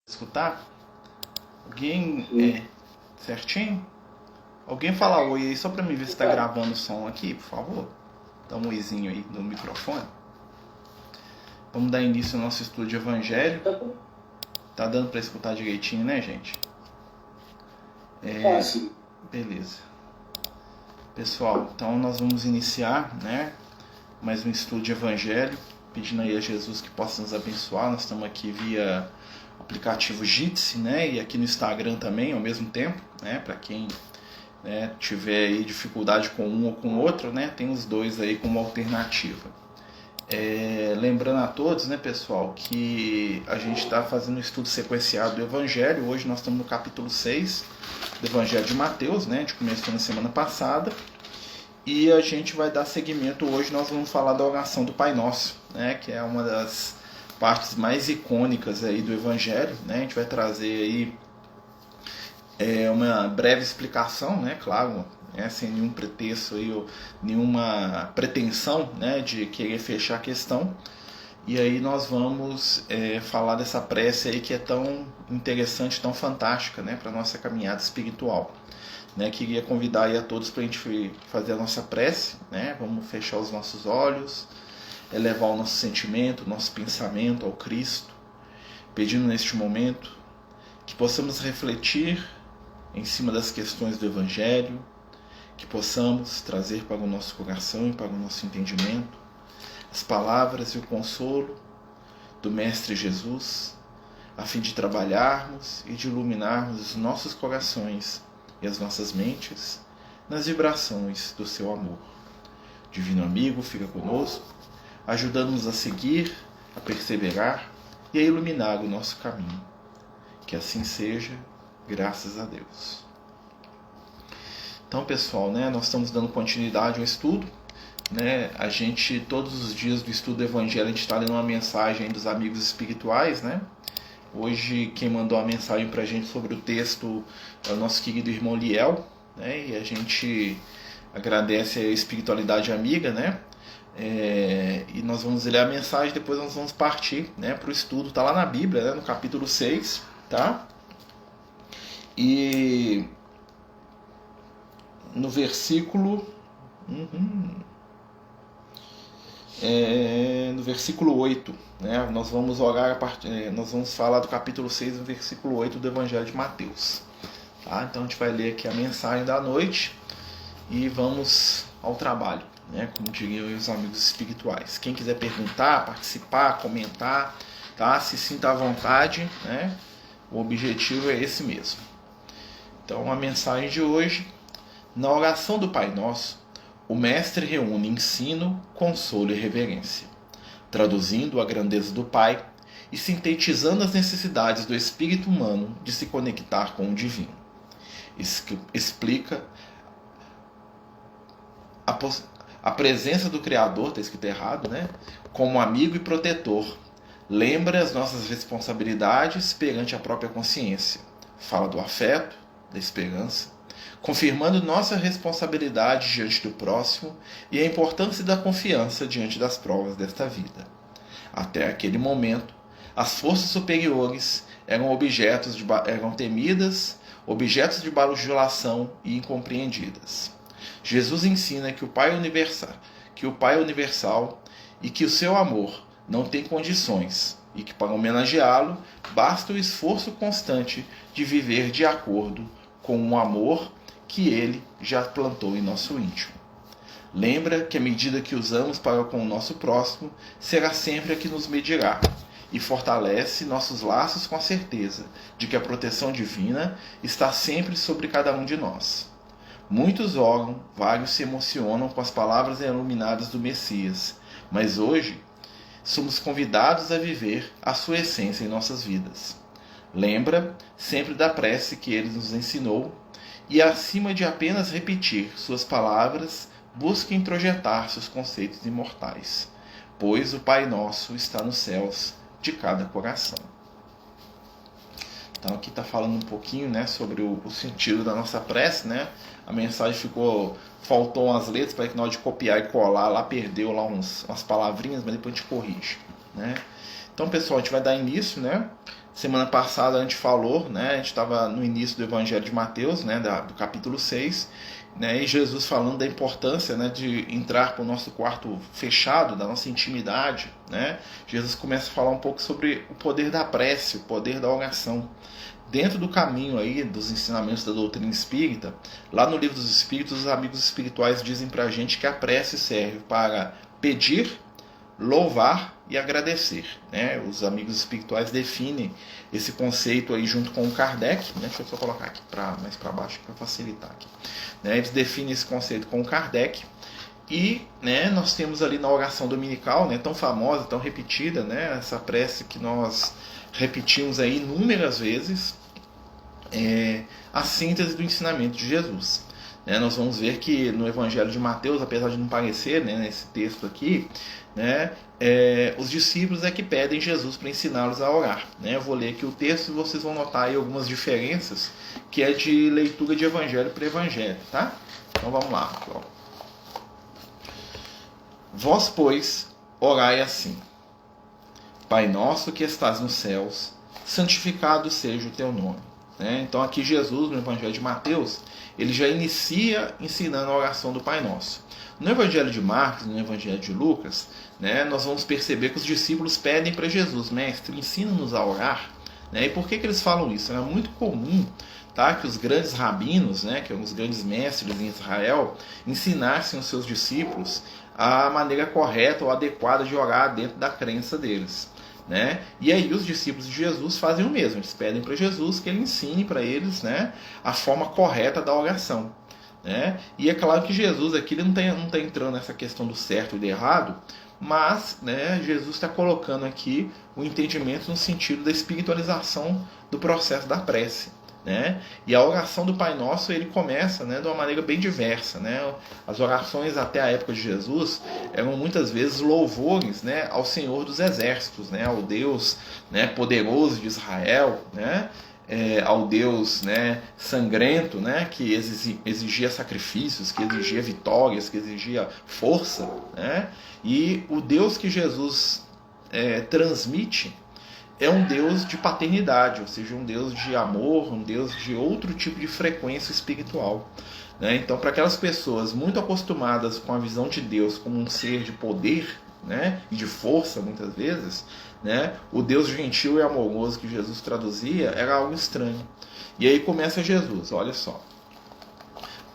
Escutar? Alguém certinho? Alguém fala oi aí só pra mim ver se tá gravando o som aqui, por favor. Dá um oizinho aí no microfone. Vamos dar início ao nosso estudo de evangelho. Tá dando pra escutar direitinho, né, gente? Fácil. Beleza. Pessoal, então nós vamos iniciar, né, mais um estudo de evangelho, pedindo aí a Jesus que possa nos abençoar. Nós estamos aqui via aplicativo Jitsi, né, e aqui no Instagram também ao mesmo tempo, né, para quem tiver aí dificuldade com um ou com o outro, né, tem os dois aí como alternativa. Lembrando a todos, né, pessoal, que a gente está fazendo um estudo sequenciado do Evangelho. Hoje nós estamos no capítulo 6 do Evangelho de Mateus, né, a gente começou na semana passada, e a gente vai dar seguimento. Hoje nós vamos falar da oração do Pai Nosso, né, que é uma das partes mais icônicas aí do Evangelho, né. A gente vai trazer aí uma breve explicação, né, claro, sem nenhum pretexto aí, ou nenhuma pretensão, né, de querer fechar a questão. E aí nós vamos falar dessa prece aí que é tão interessante, tão fantástica, né, para a nossa caminhada espiritual. Né, queria convidar aí a todos para a gente fazer a nossa prece, né. Vamos fechar os nossos olhos, elevar o nosso sentimento, o nosso pensamento ao Cristo, pedindo neste momento que possamos refletir em cima das questões do Evangelho, que possamos trazer para o nosso coração e para o nosso entendimento as palavras e o consolo do Mestre Jesus, a fim de trabalharmos e de iluminarmos os nossos corações e as nossas mentes nas vibrações do seu amor. Divino amigo, fica conosco, ajudando-nos a seguir, a perseverar e a iluminar o nosso caminho. Que assim seja, graças a Deus. Então, pessoal, né, nós estamos dando continuidade ao estudo, né? A gente, todos os dias do estudo do Evangelho, a gente está lendo uma mensagem dos amigos espirituais, né? Hoje, quem mandou a mensagem para a gente sobre o texto é o nosso querido irmão Liel, né? E a gente agradece a espiritualidade amiga, né? E nós vamos ler a mensagem, depois nós vamos partir, né, para o estudo. Está lá na Bíblia, né, no capítulo 6, tá? E no versículo no versículo 8, né, nós vamos orar nós vamos falar do capítulo 6, no versículo 8 do Evangelho de Mateus, tá? Então a gente vai ler aqui a mensagem da noite e vamos ao trabalho, né, como diriam os amigos espirituais. Quem quiser perguntar, participar, comentar, tá? Se sinta à vontade, né? O objetivo é esse mesmo. Então a mensagem de hoje: na oração do Pai Nosso, o Mestre reúne ensino, consolo e reverência, traduzindo a grandeza do Pai e sintetizando as necessidades do espírito humano de se conectar com o divino. Explica a presença do Criador, está escrito errado, né, como amigo e protetor. Lembra as nossas responsabilidades perante a própria consciência. Fala do afeto, da esperança, confirmando nossa responsabilidade diante do próximo e a importância da confiança diante das provas desta vida. Até aquele momento, as forças superiores eram temidas, objetos de bajulação e incompreendidas. Jesus ensina que o Pai é universal e que o seu amor não tem condições e que, para homenageá-lo, basta o esforço constante de viver de acordo com o amor que ele já plantou em nosso íntimo. Lembra que a medida que usamos para com o nosso próximo será sempre a que nos medirá, e fortalece nossos laços com a certeza de que a proteção divina está sempre sobre cada um de nós. Muitos oram, vários se emocionam com as palavras iluminadas do Messias, mas hoje somos convidados a viver a sua essência em nossas vidas. Lembra sempre da prece que ele nos ensinou e, acima de apenas repetir suas palavras, busque introjetar seus conceitos imortais, pois o Pai Nosso está nos céus de cada coração. Então aqui está falando um pouquinho, né, sobre o sentido da nossa prece, né? A mensagem faltou umas letras, para que na hora de copiar e colar lá perdeu lá umas palavrinhas, mas depois a gente corrige, né? Então, pessoal, a gente vai dar início, né, Semana passada a gente falou, né, a gente estava no início do Evangelho de Mateus, né, do capítulo 6, né, e Jesus falando da importância, né, de entrar para o nosso quarto fechado, da nossa intimidade. Né. Jesus começa a falar um pouco sobre o poder da prece, o poder da oração. Dentro do caminho aí dos ensinamentos da doutrina espírita, lá no Livro dos Espíritos, os amigos espirituais dizem para a gente que a prece serve para pedir, louvar e agradecer. Né? Os amigos espirituais definem esse conceito aí junto com o Kardec. Né? Deixa eu só colocar aqui mais para baixo para facilitar aqui. Né? Eles definem esse conceito com o Kardec. E, né, nós temos ali na oração dominical, né, tão famosa, tão repetida, né, essa prece que nós repetimos aí inúmeras vezes, a síntese do ensinamento de Jesus. Né, nós vamos ver que no Evangelho de Mateus, apesar de não parecer, né, nesse texto aqui, né, os discípulos é que pedem Jesus para ensiná-los a orar. Né. Eu vou ler aqui o texto e vocês vão notar aí algumas diferenças, que é de leitura de Evangelho para Evangelho. Tá? Então vamos lá, pessoal. Vós, pois, orai assim: Pai nosso que estás nos céus, santificado seja o teu nome. Então aqui Jesus, no Evangelho de Mateus, ele já inicia ensinando a oração do Pai Nosso. No Evangelho de Marcos, no Evangelho de Lucas, né, nós vamos perceber que os discípulos pedem para Jesus: Mestre, ensina-nos a orar. E por que eles falam isso? Era muito comum, tá, que os grandes rabinos, né, que eram os grandes mestres em Israel, ensinassem os seus discípulos a maneira correta ou adequada de orar dentro da crença deles. Né? E aí os discípulos de Jesus fazem o mesmo. Eles pedem para Jesus que ele ensine para eles, né, a forma correta da oração. Né? E é claro que Jesus aqui ele não está entrando nessa questão do certo e do errado, mas, né, Jesus está colocando aqui o entendimento no sentido da espiritualização do processo da prece. Né? E a oração do Pai Nosso ele começa, né, de uma maneira bem diversa. Né? As orações até a época de Jesus eram muitas vezes louvores, né, ao Senhor dos Exércitos, né, ao Deus, né, poderoso de Israel, né, ao Deus, né, sangrento, né, que exigia sacrifícios, que exigia vitórias, que exigia força. Né? E o Deus que Jesus transmite é um Deus de paternidade, ou seja, um Deus de amor, um Deus de outro tipo de frequência espiritual. Né? Então, para aquelas pessoas muito acostumadas com a visão de Deus como um ser de poder, né, e de força, muitas vezes, né, o Deus gentil e amoroso que Jesus traduzia era algo estranho. E aí começa Jesus, olha só.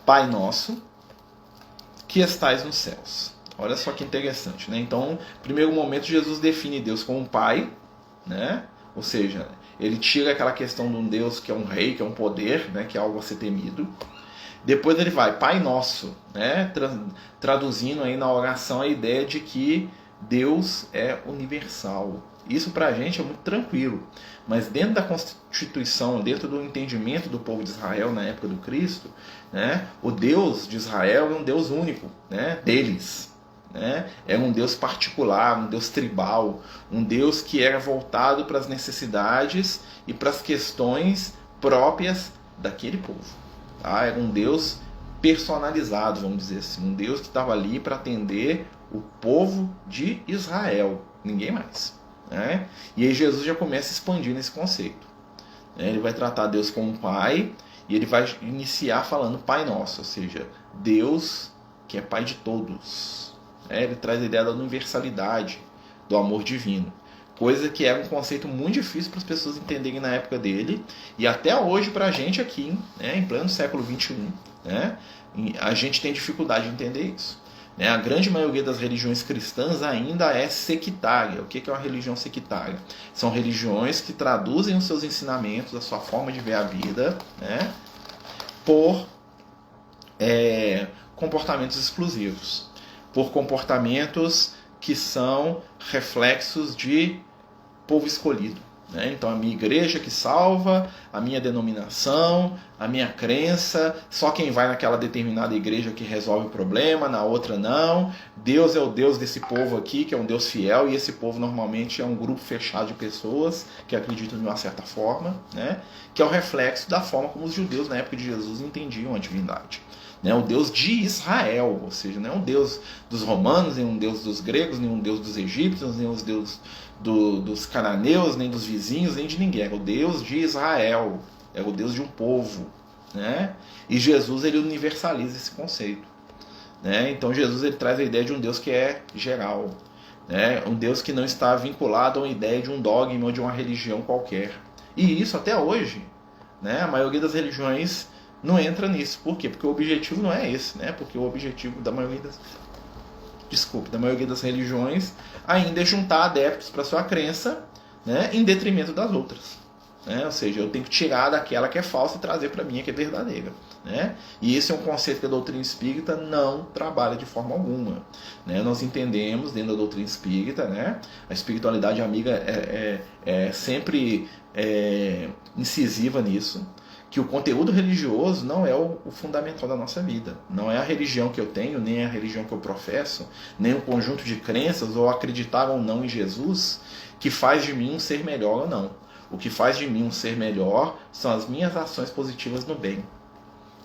Pai nosso, que estais nos céus. Olha só que interessante. Né? Então, no primeiro momento, Jesus define Deus como um pai, né? Ou seja, ele tira aquela questão de um Deus que é um rei, que é um poder, né? Que é algo a ser temido. Depois ele vai, Pai Nosso, né? Traduzindo aí na oração a ideia de que Deus é universal. Isso para a gente é muito tranquilo, mas dentro da Constituição, dentro do entendimento do povo de Israel na época do Cristo, né? O Deus de Israel é um Deus único, né? Deles. Né? Era um Deus particular, um Deus tribal, um Deus que era voltado para as necessidades e para as questões próprias daquele povo. Tá? Era um Deus personalizado, vamos dizer assim, um Deus que estava ali para atender o povo de Israel, ninguém mais. Né? E aí Jesus já começa a expandir nesse conceito. Ele vai tratar Deus como Pai e ele vai iniciar falando Pai Nosso, ou seja, Deus que é Pai de todos. Ele traz a ideia da universalidade, do amor divino. Coisa que era um conceito muito difícil para as pessoas entenderem na época dele. E até hoje para a gente aqui, né, em pleno século XXI, né, a gente tem dificuldade de entender isso. A grande maioria das religiões cristãs ainda é sectária. O que é uma religião sectária? São religiões que traduzem os seus ensinamentos, a sua forma de ver a vida, né, por comportamentos exclusivos. Por comportamentos que são reflexos de povo escolhido. Né? Então a minha igreja que salva, a minha denominação, a minha crença, só quem vai naquela determinada igreja que resolve o problema, na outra não. Deus é o Deus desse povo aqui, que é um Deus fiel, e esse povo normalmente é um grupo fechado de pessoas que acreditam de uma certa forma, né? Que é o reflexo da forma como os judeus na época de Jesus entendiam a divindade. Né, o Deus de Israel, ou seja, não é um Deus dos romanos, nem um Deus dos gregos, nem um Deus dos egípcios, nem um Deus dos cananeus, nem dos vizinhos, nem de ninguém. Era o Deus de Israel, era o Deus de um povo, né? E Jesus, ele universaliza esse conceito, né? Então Jesus, ele traz a ideia de um Deus que é geral, né? Um Deus que não está vinculado a uma ideia de um dogma ou de uma religião qualquer. E isso até hoje, né? A maioria das religiões não entra nisso. Por quê? Porque o objetivo não é esse, né? Porque o objetivo da maioria das religiões ainda é juntar adeptos para sua crença, né? Em detrimento das outras, né? Ou seja, eu tenho que tirar daquela que é falsa e trazer para a minha que é verdadeira, né? E esse é um conceito que a doutrina espírita não trabalha de forma alguma, né? Nós entendemos dentro da doutrina espírita, né? A espiritualidade amiga é sempre incisiva nisso, que o conteúdo religioso não é o fundamental da nossa vida. Não é a religião que eu tenho, nem a religião que eu professo, nem o conjunto de crenças, ou acreditar ou não em Jesus, que faz de mim um ser melhor ou não. O que faz de mim um ser melhor são as minhas ações positivas no bem,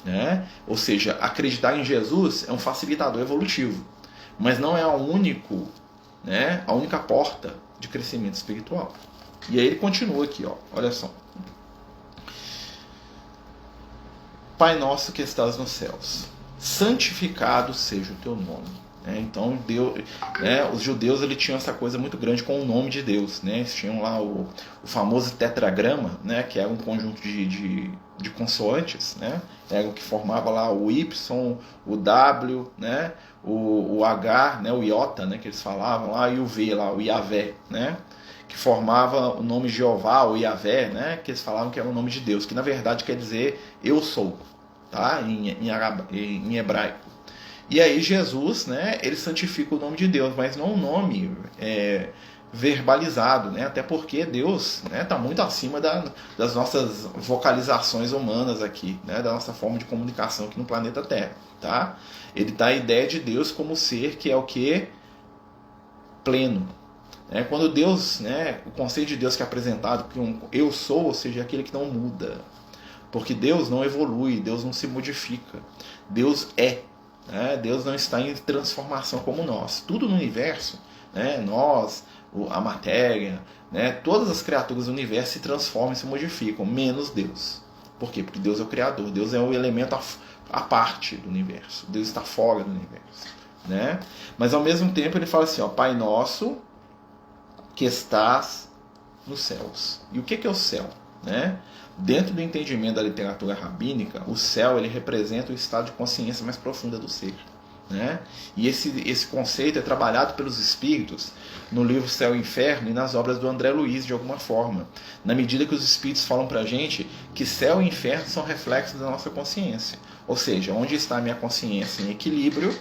né? Ou seja, acreditar em Jesus é um facilitador evolutivo, mas não é o único, né, a única porta de crescimento espiritual. E aí ele continua aqui, ó, olha só. Pai nosso que estás nos céus, santificado seja o teu nome. Então Deus, né, os judeus eles tinham essa coisa muito grande com o nome de Deus, né? Eles tinham lá o famoso tetragrama, né, que era um conjunto de consoantes, né? Era o que formava lá o Y, o W, né? o H, né? O iota, né? Que eles falavam lá, e o V lá, o Iavé, né? Que formava o nome Jeová ou Iavé, né? Que eles falavam que era o nome de Deus, que na verdade quer dizer eu sou, tá? Em hebraico. E aí Jesus, né, ele santifica o nome de Deus, mas não um nome verbalizado, né? Até porque Deus, né, está muito acima das nossas vocalizações humanas aqui, né, da nossa forma de comunicação aqui no planeta Terra, tá? Ele dá a ideia de Deus como ser que é o que? Pleno. Quando Deus, né, o conceito de Deus que é apresentado, que eu sou, ou seja, aquele que não muda. Porque Deus não evolui, Deus não se modifica. Deus é. Deus não está em transformação como nós. Tudo no universo, né, nós, a matéria, né, todas as criaturas do universo se transformam e se modificam, menos Deus. Por quê? Porque Deus é o Criador. Deus é o elemento à parte do universo. Deus está fora do universo, né? Mas ao mesmo tempo ele fala assim, ó, Pai nosso que estás nos céus. E o que é o céu, né? Dentro do entendimento da literatura rabínica, o céu ele representa o estado de consciência mais profunda do ser, né? E esse conceito é trabalhado pelos espíritos no livro Céu e Inferno e nas obras do André Luiz, de alguma forma, na medida que os espíritos falam para a gente que céu e inferno são reflexos da nossa consciência. Ou seja, onde está a minha consciência em equilíbrio,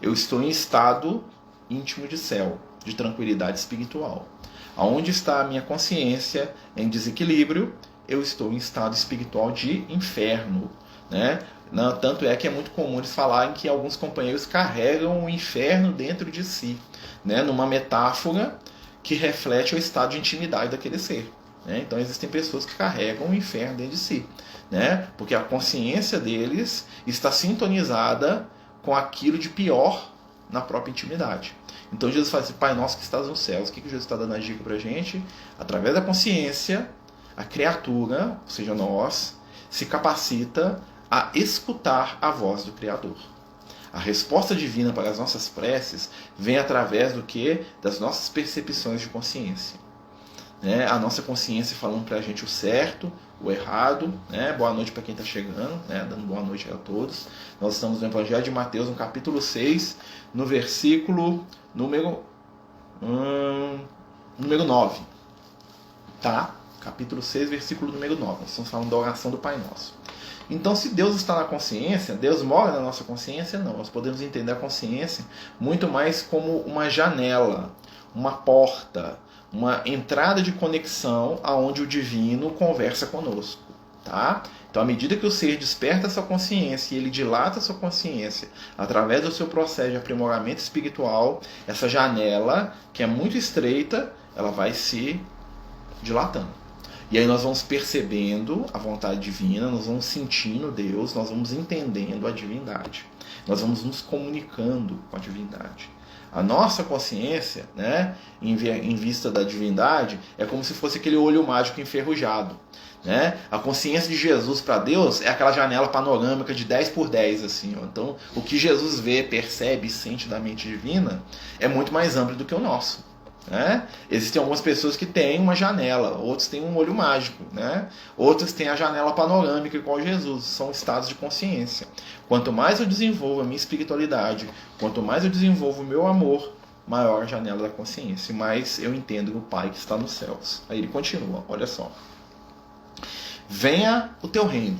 eu estou em estado íntimo de céu, de tranquilidade espiritual. Aonde está a minha consciência em desequilíbrio, eu estou em estado espiritual de inferno, né? Tanto é que é muito comum eles falarem que alguns companheiros carregam o inferno dentro de si, né? Numa metáfora que reflete o estado de intimidade daquele ser, né? Então existem pessoas que carregam o inferno dentro de si, né? Porque a consciência deles está sintonizada com aquilo de pior na própria intimidade. Então Jesus fala assim, Pai nosso que estás nos céus. O que Jesus está dando a dica para a gente? Através da consciência, a criatura, ou seja, nós, se capacita a escutar a voz do Criador. A resposta divina para as nossas preces vem através do que? Das nossas percepções de consciência. A nossa consciência falando para a gente o certo, o errado, né? Boa noite para quem está chegando, né? Dando boa noite a todos. Nós estamos no Evangelho de Mateus, no capítulo 6, no versículo número 9. Tá? Capítulo 6, versículo número 9. Nós estamos falando da oração do Pai Nosso. Então, se Deus está na consciência, Deus mora na nossa consciência? Não. Nós podemos entender a consciência muito mais como uma janela, uma porta, uma entrada de conexão aonde o divino conversa conosco, tá? Então, à medida que o ser desperta a sua consciência e ele dilata a sua consciência através do seu processo de aprimoramento espiritual, essa janela, que é muito estreita, ela vai se dilatando. E aí nós vamos percebendo a vontade divina, nós vamos sentindo Deus, nós vamos entendendo a divindade. Nós vamos nos comunicando com a divindade. A nossa consciência, né, em vista da divindade, é como se fosse aquele olho mágico enferrujado. Né? A consciência de Jesus para Deus é aquela janela panorâmica de 10 por 10. Assim, ó. Então, o que Jesus vê, percebe e sente da mente divina é muito mais amplo do que o nosso. Né? Existem algumas pessoas que têm uma janela, outros têm um olho mágico, né? Outros têm a janela panorâmica igual Jesus, são estados de consciência. Quanto mais eu desenvolvo a minha espiritualidade, quanto mais eu desenvolvo o meu amor, maior a janela da consciência, e mais eu entendo o Pai que está nos céus. Aí ele continua, olha só. Venha o teu reino,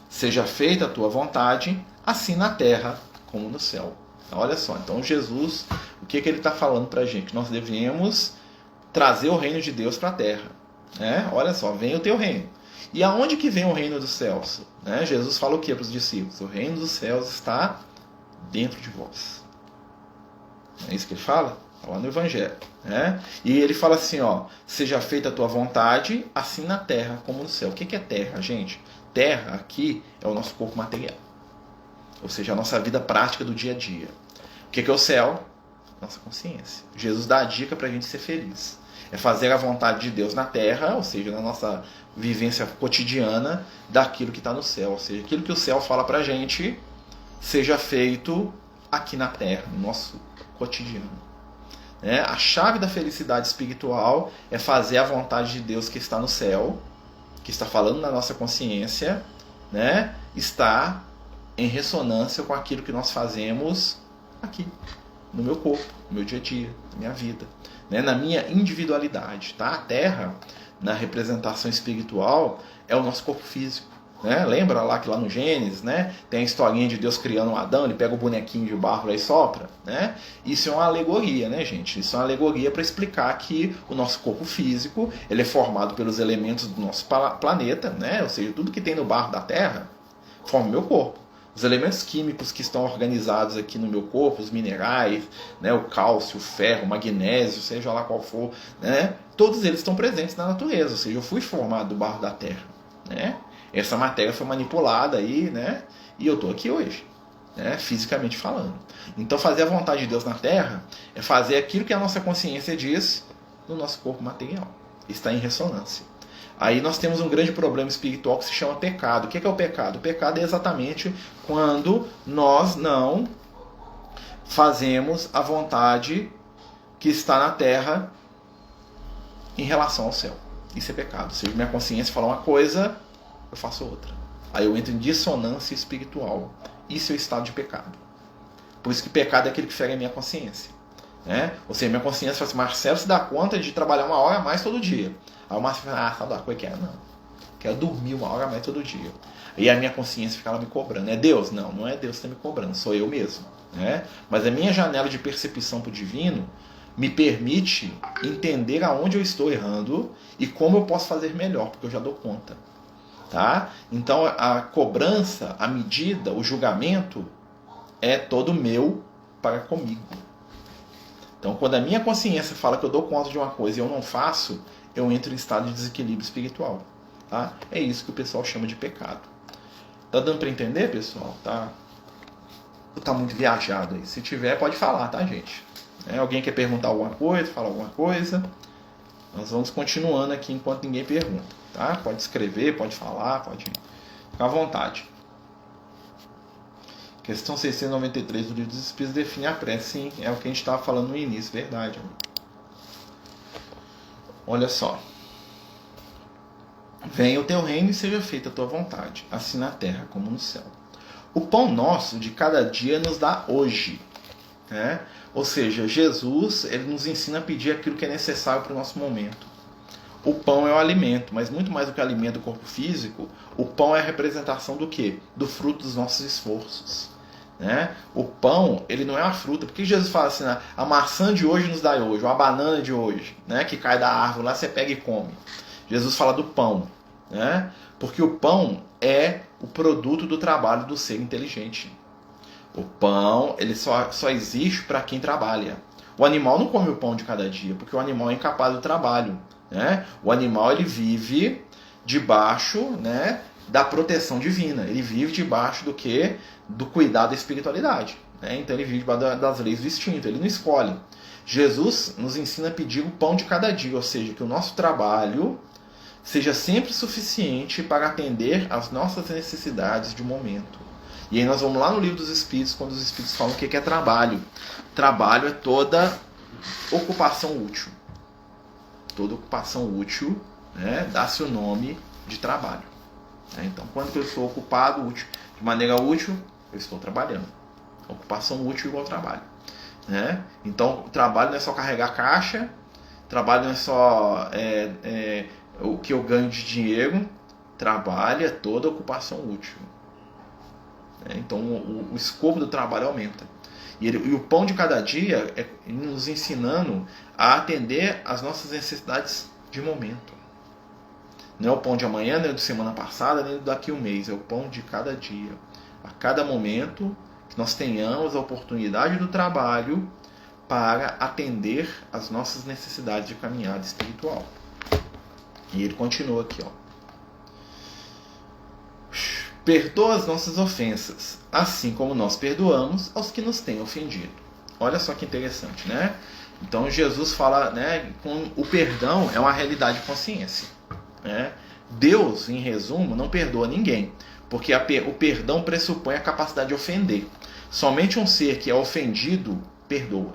seja feita a tua vontade, assim na terra como no céu. Olha só, então Jesus, o que ele está falando para a gente? Nós devemos trazer o reino de Deus para a terra. Né? Olha só, vem o teu reino. E aonde que vem o reino dos céus? Né? Jesus fala o que para os discípulos? O reino dos céus está dentro de vós. É isso que ele fala? Está lá no Evangelho. Né? E ele fala assim, ó, seja feita a tua vontade, assim na terra como no céu. O que é terra, gente? Terra aqui é o nosso corpo material. Ou seja, a nossa vida prática do dia a dia. O que é o céu? Nossa consciência. Jesus dá a dica para a gente ser feliz. É fazer a vontade de Deus na terra, ou seja, na nossa vivência cotidiana, daquilo que está no céu. Ou seja, aquilo que o céu fala para a gente, seja feito aqui na terra, no nosso cotidiano. A chave da felicidade espiritual é fazer a vontade de Deus que está no céu, que está falando na nossa consciência, né? Está em ressonância com aquilo que nós fazemos aqui, no meu corpo, no meu dia a dia, na minha vida, né? Na minha individualidade. Tá? A Terra, na representação espiritual, é o nosso corpo físico. Né? Lembra lá que lá no Gênesis, né, tem a historinha de Deus criando um Adão, ele pega o bonequinho de barro lá e sopra. Né? Isso é uma alegoria, né, gente? Isso é uma alegoria para explicar que o nosso corpo físico ele é formado pelos elementos do nosso planeta, né? Ou seja, tudo que tem no barro da Terra forma o meu corpo. Os elementos químicos que estão organizados aqui no meu corpo, os minerais, né, o cálcio, o ferro, o magnésio, seja lá qual for, né, todos eles estão presentes na natureza. Ou seja, eu fui formado do barro da Terra. Né? Essa matéria foi manipulada aí, né, e eu estou aqui hoje, né, fisicamente falando. Então, fazer a vontade de Deus na Terra é fazer aquilo que a nossa consciência diz no nosso corpo material. Está em ressonância. Aí nós temos um grande problema espiritual que se chama pecado. O que é o pecado? O pecado é exatamente quando nós não fazemos a vontade que está na terra em relação ao céu. Isso é pecado. Se minha consciência falar uma coisa, eu faço outra. Aí eu entro em dissonância espiritual. Isso é o estado de pecado. Por isso que pecado é aquele que fere a minha consciência. Né? Ou seja, minha consciência fala assim, Marcelo se dá conta de trabalhar 1 hora a mais todo dia. Aí o Márcio fala, sabe da coisa que é? Não. Quero dormir 1 hora a mais todo dia. E a minha consciência fica lá me cobrando. É Deus? Não, não é Deus que está me cobrando, sou eu mesmo. Né? Mas a minha janela de percepção para o divino me permite entender aonde eu estou errando e como eu posso fazer melhor, porque eu já dou conta. Tá? Então a cobrança, a medida, o julgamento é todo meu para comigo. Então quando a minha consciência fala que eu dou conta de uma coisa e eu não faço, eu entro em estado de desequilíbrio espiritual. Tá? É isso que o pessoal chama de pecado. Tá dando para entender, pessoal? Tá muito viajado aí. Se tiver, pode falar, tá, gente? Alguém quer perguntar alguma coisa, falar alguma coisa? Nós vamos continuando aqui enquanto ninguém pergunta. Tá? Pode escrever, pode falar, pode ficar à vontade. Questão 693 do Livro dos Espíritos define a prece. Sim, é o que a gente estava falando no início, verdade. Olha só. Venha o teu reino e seja feita a tua vontade, assim na terra como no céu. O pão nosso de cada dia nos dá hoje. Né? Ou seja, Jesus ele nos ensina a pedir aquilo que é necessário para o nosso momento. O pão é o alimento, mas muito mais do que o alimento do corpo físico, o pão é a representação do quê? Do fruto dos nossos esforços. Né? O pão, ele não é uma fruta. Por que Jesus fala assim, né? A maçã de hoje nos dá hoje, ou a banana de hoje, né? Que cai da árvore, lá você pega e come. Jesus fala do pão. Né? Porque o pão é o produto do trabalho do ser inteligente. O pão ele só existe para quem trabalha. O animal não come o pão de cada dia, porque o animal é incapaz do trabalho. Né? O animal ele vive debaixo, né, da proteção divina. Ele vive debaixo do quê? Do cuidado da espiritualidade. né? Então ele vive das leis do instinto, ele não escolhe. Jesus nos ensina a pedir o pão de cada dia, ou seja, que o nosso trabalho seja sempre suficiente para atender às nossas necessidades de momento. E aí nós vamos lá no Livro dos Espíritos, quando os Espíritos falam o que é trabalho. Trabalho é toda ocupação útil. Toda ocupação útil, né, dá-se o nome de trabalho. Então, quando eu estou ocupado, útil, de maneira útil, eu estou trabalhando. Ocupação útil igual trabalho. Né? Então, o trabalho não é só carregar caixa, trabalho não é só o que eu ganho de dinheiro, trabalho é toda ocupação útil. Então, o escopo do trabalho aumenta. E o pão de cada dia é nos ensinando a atender às nossas necessidades de momento. Não é o pão de amanhã, nem o de semana passada, nem o daqui a um mês. É o pão de cada dia. A cada momento que nós tenhamos a oportunidade do trabalho para atender às nossas necessidades de caminhada espiritual. E ele continua aqui, ó. Perdoa as nossas ofensas, assim como nós perdoamos aos que nos têm ofendido. Olha só que interessante, né? Então Jesus fala, né, com o perdão é uma realidade de consciência. Né? Deus, em resumo, não perdoa ninguém, porque o perdão pressupõe a capacidade de ofender. Somente um ser que é ofendido perdoa.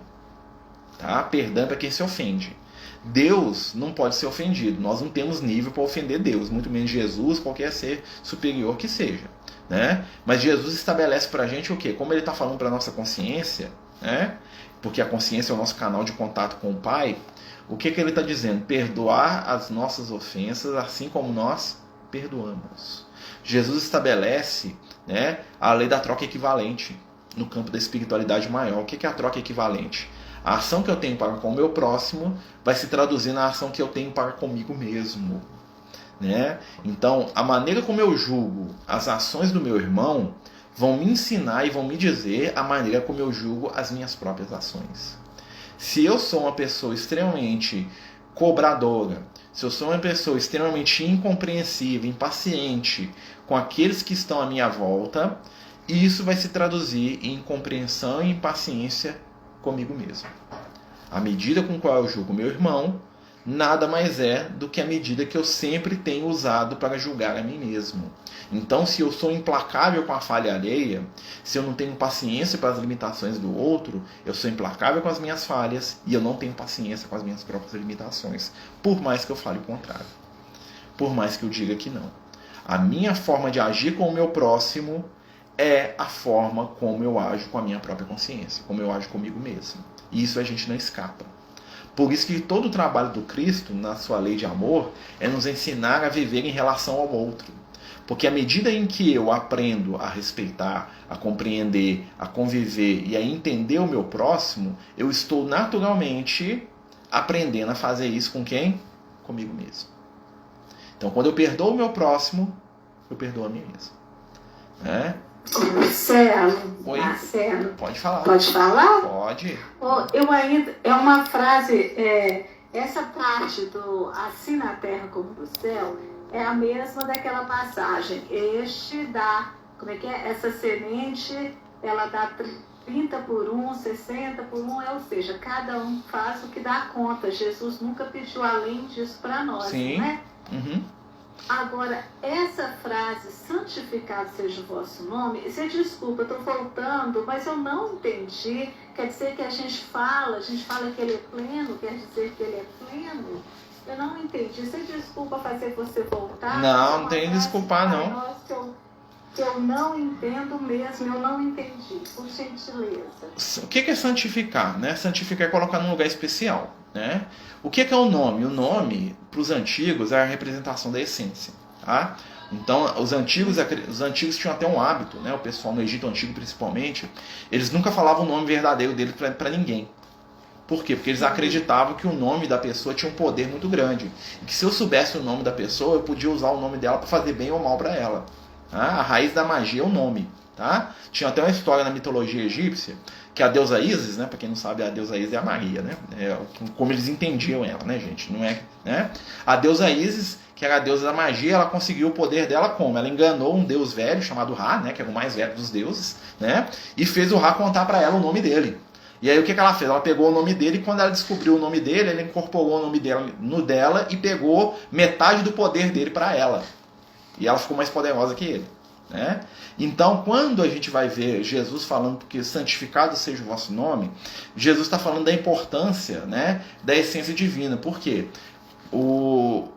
Tá? Perdão é para quem se ofende. Deus não pode ser ofendido. Nós não temos nível para ofender Deus, muito menos Jesus, qualquer ser superior que seja. Né? Mas Jesus estabelece para a gente o quê? Como ele está falando para a nossa consciência, né? Porque a consciência é o nosso canal de contato com o Pai, o que ele está dizendo? Perdoar as nossas ofensas assim como nós perdoamos. Jesus estabelece, né, a lei da troca equivalente no campo da espiritualidade maior. O que é a troca equivalente? A ação que eu tenho para com o meu próximo vai se traduzir na ação que eu tenho para comigo mesmo. Né? Então, a maneira como eu julgo as ações do meu irmão vão me ensinar e vão me dizer a maneira como eu julgo as minhas próprias ações. Se eu sou uma pessoa extremamente cobradora, se eu sou uma pessoa extremamente incompreensiva, impaciente com aqueles que estão à minha volta, isso vai se traduzir em incompreensão e impaciência comigo mesmo. A medida com qual eu julgo meu irmão nada mais é do que a medida que eu sempre tenho usado para julgar a mim mesmo. Então, se eu sou implacável com a falha alheia, se eu não tenho paciência para as limitações do outro, eu sou implacável com as minhas falhas e eu não tenho paciência com as minhas próprias limitações, por mais que eu fale o contrário, por mais que eu diga que não. A minha forma de agir com o meu próximo é a forma como eu ajo com a minha própria consciência, como eu ajo comigo mesmo. E isso a gente não escapa. Por isso que todo o trabalho do Cristo, na sua lei de amor, é nos ensinar a viver em relação ao outro. Porque à medida em que eu aprendo a respeitar, a compreender, a conviver e a entender o meu próximo, eu estou naturalmente aprendendo a fazer isso com quem? Comigo mesmo. Então, quando eu perdoo o meu próximo, eu perdoo a mim mesmo. Né? Marcelo, pode falar. Pode falar? Pode. Eu ainda, é uma frase, essa parte do assim na terra como no céu, é a mesma daquela passagem. Este dá, como é que é? Essa semente, ela dá 30 por 1, 60 por 1, ou seja, cada um faz o que dá conta. Jesus nunca pediu além disso para nós, Sim. né? Uhum. Agora, essa frase, santificado seja o vosso nome, você desculpa, eu estou voltando, mas eu não entendi. Quer dizer que a gente fala que ele é pleno, quer dizer que ele é pleno? Eu não entendi. Você desculpa fazer você voltar? Não tem que desculpar, não. Que eu não entendo mesmo, eu não entendi, por gentileza. O que é santificar? Né? Santificar é colocar num lugar especial. Né? O que é o nome? O nome, para os antigos, é a representação da essência. Tá? Então, os antigos tinham até um hábito, né? O pessoal no Egito Antigo principalmente, eles nunca falavam o nome verdadeiro dele para ninguém. Por quê? Porque eles acreditavam que o nome da pessoa tinha um poder muito grande. E que se eu soubesse o nome da pessoa, eu podia usar o nome dela para fazer bem ou mal para ela. Tá? A raiz da magia é o nome. Tá? Tinha até uma história na mitologia egípcia que a deusa Ísis, né? Para quem não sabe, a deusa Ísis é a Maria, né? Como eles entendiam ela, né, gente? Não é, né? A deusa Ísis, que era a deusa da magia, ela conseguiu o poder dela como? Ela enganou um deus velho chamado Ra, né? Que era o mais velho dos deuses, né? E fez o Ra contar para ela o nome dele. E aí o que ela fez? Ela pegou o nome dele e quando ela descobriu o nome dele, ela incorporou o nome dela no dela e pegou metade do poder dele para ela. E ela ficou mais poderosa que ele, né? Então, quando a gente vai ver Jesus falando que santificado seja o vosso nome, Jesus está falando da importância, né, da essência divina. Por quê?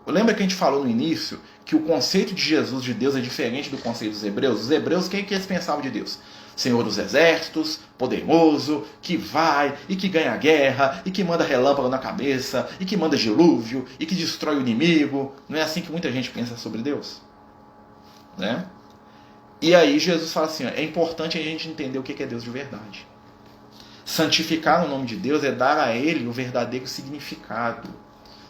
Lembra que a gente falou no início que o conceito de Jesus, de Deus, é diferente do conceito dos hebreus? Os hebreus, quem que eles pensavam de Deus? Senhor dos exércitos, poderoso, que vai e que ganha guerra, e que manda relâmpago na cabeça, e que manda dilúvio, e que destrói o inimigo. Não é assim que muita gente pensa sobre Deus? Né? E aí Jesus fala assim, ó, é importante a gente entender o que é Deus de verdade. Santificar o nome de Deus é dar a ele o verdadeiro significado,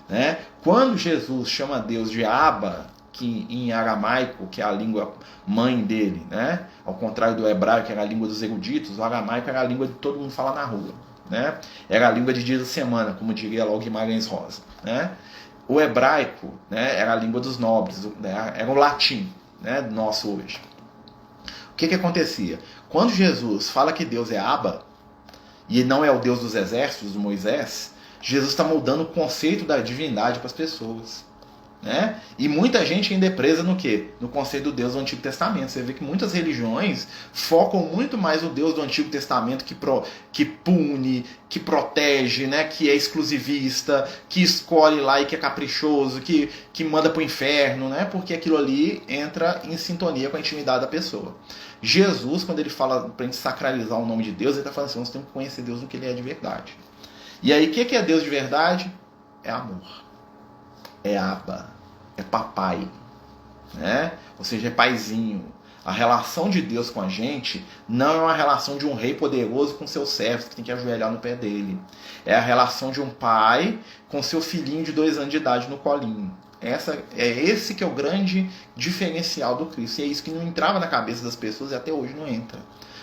né? Quando Jesus chama Deus de Abba, que em aramaico, que é a língua mãe dele, né? Ao contrário do hebraico, que era a língua dos eruditos, o aramaico era a língua de todo mundo falar na rua, né? Era a língua de dia da semana, como diria lá o Guimarães Rosa, né? O hebraico, né, era a língua dos nobres, né? Era o latim, né, nosso hoje. O que acontecia? Quando Jesus fala que Deus é Abba, e não é o Deus dos exércitos, do Moisés, Jesus está mudando o conceito da divindade para as pessoas, né? E muita gente ainda é presa no quê? No conceito do Deus do Antigo Testamento. Você vê que muitas religiões focam muito mais o Deus do Antigo Testamento que pune, que protege, né? Que é exclusivista, que escolhe lá e que é caprichoso, que manda para o inferno, né? Porque aquilo ali entra em sintonia com a intimidade da pessoa. Jesus, quando ele fala para a gente sacralizar o nome de Deus, ele está falando assim, nós temos que conhecer Deus no que ele é de verdade. E aí, o que é Deus de verdade? É amor. É Abba. É papai. Né? Ou seja, é paizinho. A relação de Deus com a gente não é uma relação de um rei poderoso com seus servos, que tem que ajoelhar no pé dele. É a relação de um pai com seu filhinho de 2 anos de idade no colinho. Esse que é o grande diferencial do Cristo. E é isso que não entrava na cabeça das pessoas e até hoje não entra.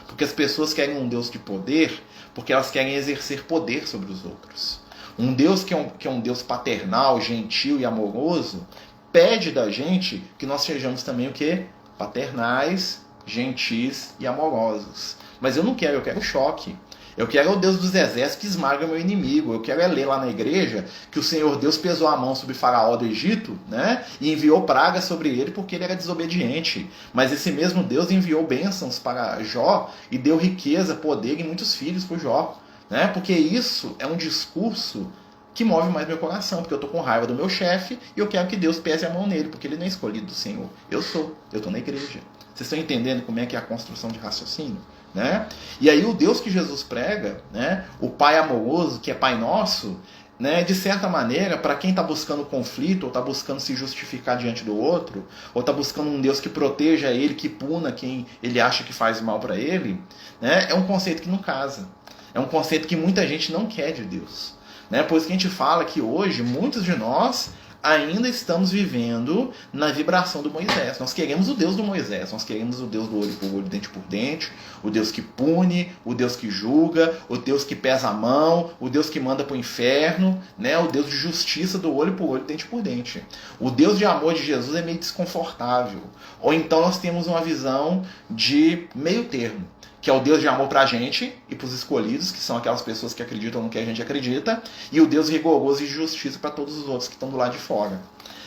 Porque as pessoas querem um Deus de poder porque elas querem exercer poder sobre os outros. Um Deus que é um Deus paternal, gentil e amoroso pede da gente que nós sejamos também o quê? Paternais, gentis e amorosos. Mas eu não quero, eu quero choque. Eu quero o Deus dos exércitos que esmaga meu inimigo. Eu quero ler lá na igreja que o Senhor Deus pesou a mão sobre Faraó do Egito, né? E enviou pragas sobre ele porque ele era desobediente. Mas esse mesmo Deus enviou bênçãos para Jó e deu riqueza, poder e muitos filhos para Jó. Né? Porque isso é um discurso que move mais meu coração, porque eu estou com raiva do meu chefe e eu quero que Deus pese a mão nele, porque ele não é escolhido do Senhor. Eu estou na igreja. Vocês estão entendendo como é que é a construção de raciocínio? Né? E aí o Deus que Jesus prega, né, o Pai amoroso, que é Pai nosso, né, de certa maneira, para quem está buscando conflito, ou está buscando se justificar diante do outro, ou está buscando um Deus que proteja ele, que puna quem ele acha que faz mal para ele, né, é um conceito que não casa. É um conceito que muita gente não quer de Deus. Né? Por isso que a gente fala que hoje muitos de nós ainda estamos vivendo na vibração do Moisés. Nós queremos o Deus do Moisés, nós queremos o Deus do olho por olho, dente por dente, o Deus que pune, o Deus que julga, o Deus que pesa a mão, o Deus que manda para o inferno, né? O Deus de justiça do olho por olho, dente por dente. O Deus de amor de Jesus é meio desconfortável. Ou então nós temos uma visão de meio termo, que é o Deus de amor para a gente e para os escolhidos, que são aquelas pessoas que acreditam no que a gente acredita, e o Deus rigoroso e de justiça para todos os outros que estão do lado de fora.